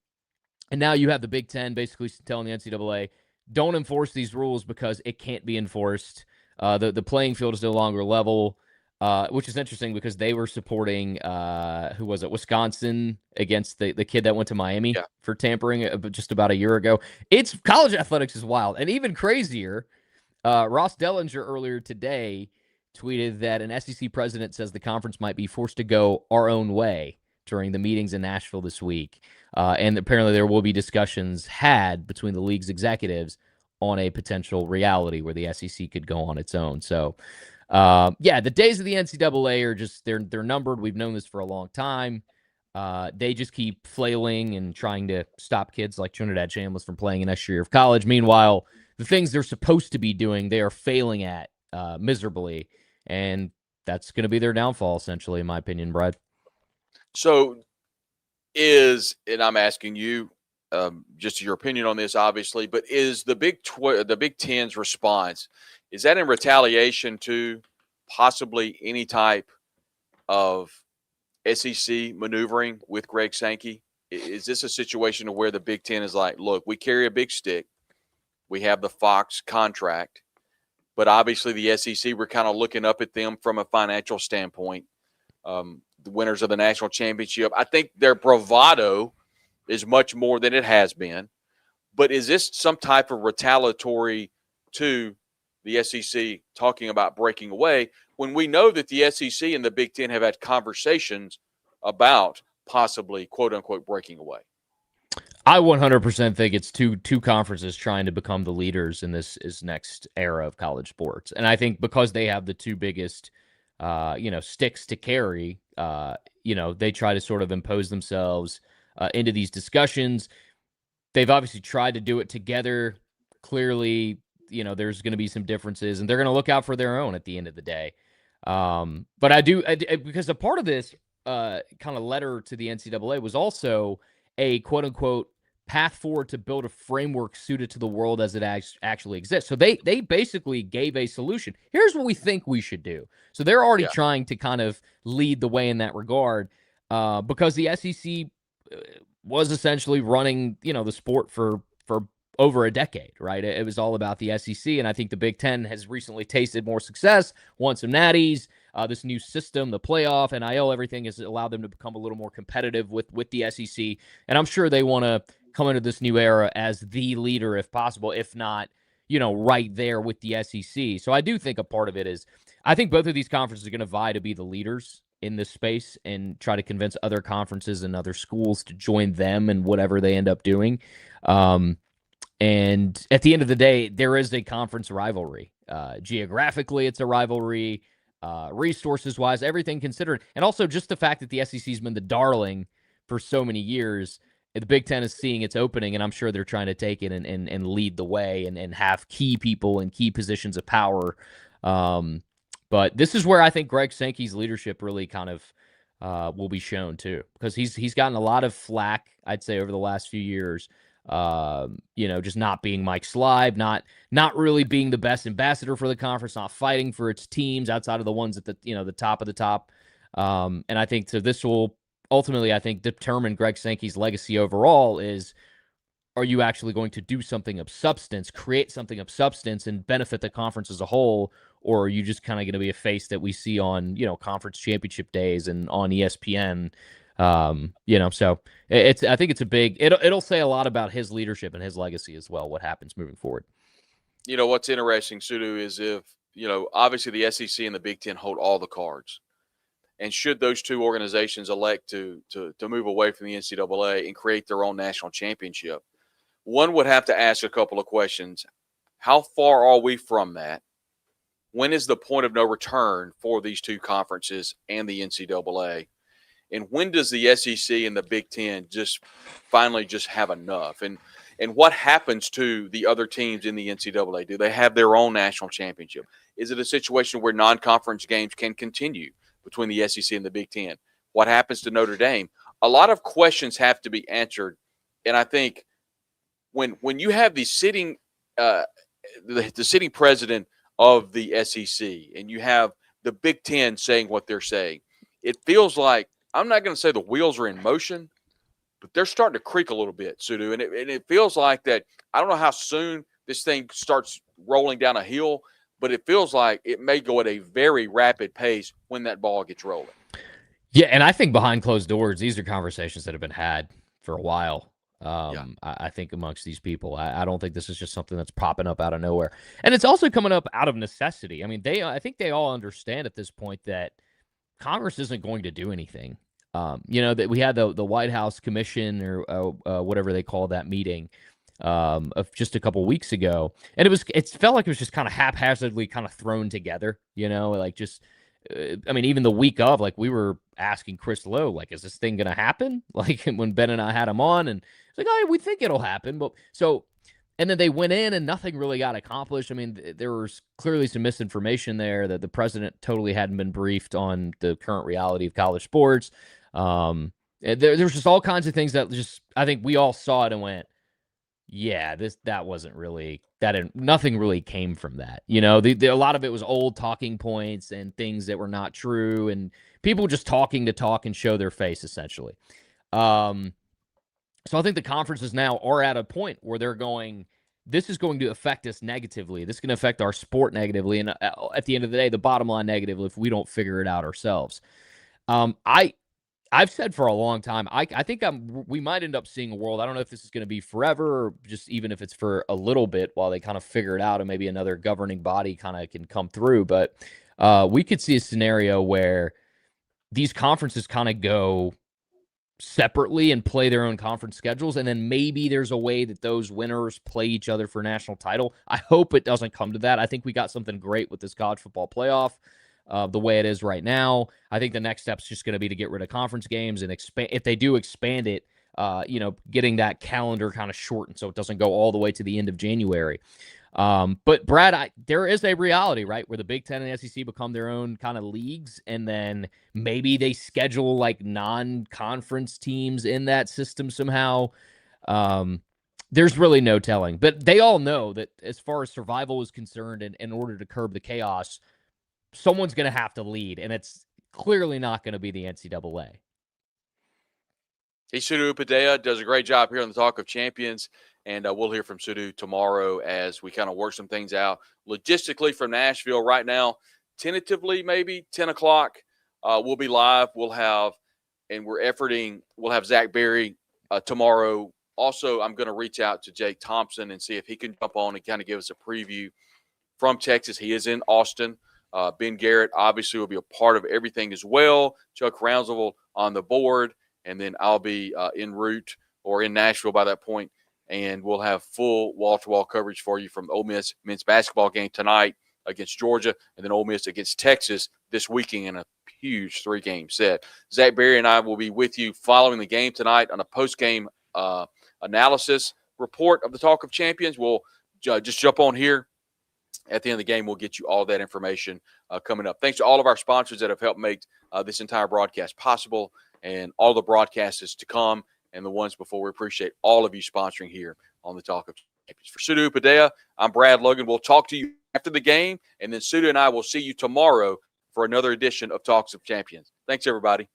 now you have the Big Ten basically telling the NCAA, don't enforce these rules because it can't be enforced. The playing field is no longer level, which is interesting because they were supporting, who was it, Wisconsin against the kid that went to Miami for tampering just about a year ago. It's college athletics is wild. And even crazier, Ross Dellinger earlier today tweeted that an SEC president says the conference might be forced to go our own way during the meetings in Nashville this week. And apparently there will be discussions had between the league's executives on a potential reality where the SEC could go on its own. So, the days of the NCAA are just, they're numbered. We've known this for a long time. They just keep flailing and trying to stop kids like Trinidad Chambliss from playing an extra year of college. Meanwhile, the things they're supposed to be doing, they are failing at miserably. And that's going to be their downfall, essentially, in my opinion, Brad. So and I'm asking you, just your opinion on this, obviously, but is the Big Ten's response, is that in retaliation to possibly any type of SEC maneuvering with Greg Sankey? Is this a situation where the Big Ten is like, look, we carry a big stick. We have the Fox contract, but obviously the SEC, we're kind of looking up at them from a financial standpoint. The winners of the national championship, I think their bravado is much more than it has been. But is this some type of retaliatory to the SEC talking about breaking away when we know that the SEC and the Big Ten have had conversations about possibly, quote unquote, breaking away? I 100% think it's two conferences trying to become the leaders in this next era of college sports. And I think because they have the two biggest, sticks to carry, They try to sort of impose themselves into these discussions. They've obviously tried to do it together. Clearly, there's going to be some differences, and they're going to look out for their own at the end of the day. But I do because a part of this kind of letter to the NCAA was also a quote unquote path forward to build a framework suited to the world as it actually exists. So they basically gave a solution. Here's what we think we should do. So they're already trying to kind of lead the way in that regard because the SEC was essentially running, the sport for over a decade, right? It was all about the SEC, and I think the Big Ten has recently tasted more success, won some natties. This new system, the playoff, NIL, everything has allowed them to become a little more competitive with the SEC, and I'm sure they want to come into this new era as the leader if possible, if not, right there with the SEC. So I do think a part of it is I think both of these conferences are going to vie to be the leaders in this space and try to convince other conferences and other schools to join them in whatever they end up doing. And at the end of the day, there is a conference rivalry. Geographically, it's a rivalry. Resources-wise, everything considered. And also just the fact that the SEC has been the darling for so many years. The Big Ten is seeing its opening, and I'm sure they're trying to take it and lead the way and have key people in key positions of power. But this is where I think Greg Sankey's leadership really kind of will be shown too, because he's gotten a lot of flack, I'd say, over the last few years. Just not being Mike Slibe, not really being the best ambassador for the conference, not fighting for its teams outside of the ones at the top of the top. And I think so this will ultimately, I think, determine Greg Sankey's legacy overall is, are you actually going to do something of substance, create something of substance and benefit the conference as a whole? Or are you just kind of going to be a face that we see on, conference championship days and on ESPN? So I think it's a big, it'll say a lot about his leadership and his legacy as well, what happens moving forward. What's interesting, Sudu, is if, obviously the SEC and the Big Ten hold all the cards. And should those two organizations elect to move away from the NCAA and create their own national championship, one would have to ask a couple of questions. How far are we from that? When is the point of no return for these two conferences and the NCAA? And when does the SEC and the Big Ten just finally just have enough? And what happens to the other teams in the NCAA? Do they have their own national championship? Is it a situation where non-conference games can continue between the SEC and the Big Ten? What happens to Notre Dame? A lot of questions have to be answered. And I think when you have the sitting the sitting president of the SEC and you have the Big Ten saying what they're saying, it feels like, I'm not going to say the wheels are in motion, but they're starting to creak a little bit, Sudu. And it feels like that. I don't know how soon this thing starts rolling down a hill, but it feels like it may go at a very rapid pace when that ball gets rolling. Yeah, and I think behind closed doors, these are conversations that have been had for a while. I think amongst these people, I don't think this is just something that's popping up out of nowhere. And it's also coming up out of necessity. I mean, I think they all understand at this point that Congress isn't going to do anything. That we had the White House Commission or whatever they call that meeting of just a couple weeks ago, and it felt like it was just kind of haphazardly kind of thrown together. Even the week of, like, we were asking Chris Lowe, like, is this thing going to happen? Like when Ben and I had him on, and it's like, oh, we think it'll happen, and then they went in and nothing really got accomplished. I mean, there was clearly some misinformation there that the president totally hadn't been briefed on the current reality of college sports. There was just all kinds of things that just, I think we all saw it and went, yeah, that wasn't really, nothing really came from that. A lot of it was old talking points and things that were not true and people just talking to talk and show their face essentially. So I think the conferences now are at a point where they're going, this is going to affect us negatively. This is going to affect our sport negatively. And at the end of the day, the bottom line negatively if we don't figure it out ourselves. I've said for a long time, I think we might end up seeing a world. I don't know if this is going to be forever or just even if it's for a little bit while they kind of figure it out and maybe another governing body kind of can come through. But we could see a scenario where these conferences kind of go separately and play their own conference schedules. And then maybe there's a way that those winners play each other for a national title. I hope it doesn't come to that. I think we got something great with this college football playoff. the way it is right now. I think the next step is just going to be to get rid of conference games and expand. If they do expand it, getting that calendar kind of shortened so it doesn't go all the way to the end of January. But Brad, there is a reality, right, where the Big Ten and the SEC become their own kind of leagues, and then maybe they schedule like non-conference teams in that system somehow. There's really no telling, but they all know that as far as survival is concerned, and in order to curb the chaos, someone's going to have to lead, and it's clearly not going to be the NCAA. Sudu Upadhyay does a great job here on the Talk of Champions, and we'll hear from Sudu tomorrow as we kind of work some things out. Logistically from Nashville right now, tentatively maybe 10 o'clock, we'll be live. We'll have Zach Berry tomorrow. Also, I'm going to reach out to Jake Thompson and see if he can jump on and kind of give us a preview from Texas. He is in Austin. Ben Garrett obviously will be a part of everything as well. Chuck Rounsel on the board. And then I'll be en route or in Nashville by that point, and we'll have full wall-to-wall coverage for you from the Ole Miss men's basketball game tonight against Georgia, and then Ole Miss against Texas this weekend in a huge 3-game set. Zach Berry and I will be with you following the game tonight on a post-game analysis report of the Talk of Champions. We'll just jump on here. At the end of the game, we'll get you all that information coming up. Thanks to all of our sponsors that have helped make this entire broadcast possible, and all the broadcasts to come and the ones before. We appreciate all of you sponsoring here on the Talk of Champions. For Sudu Upadhyay, I'm Brad Logan. We'll talk to you after the game, and then Sudu and I will see you tomorrow for another edition of Talks of Champions. Thanks, everybody.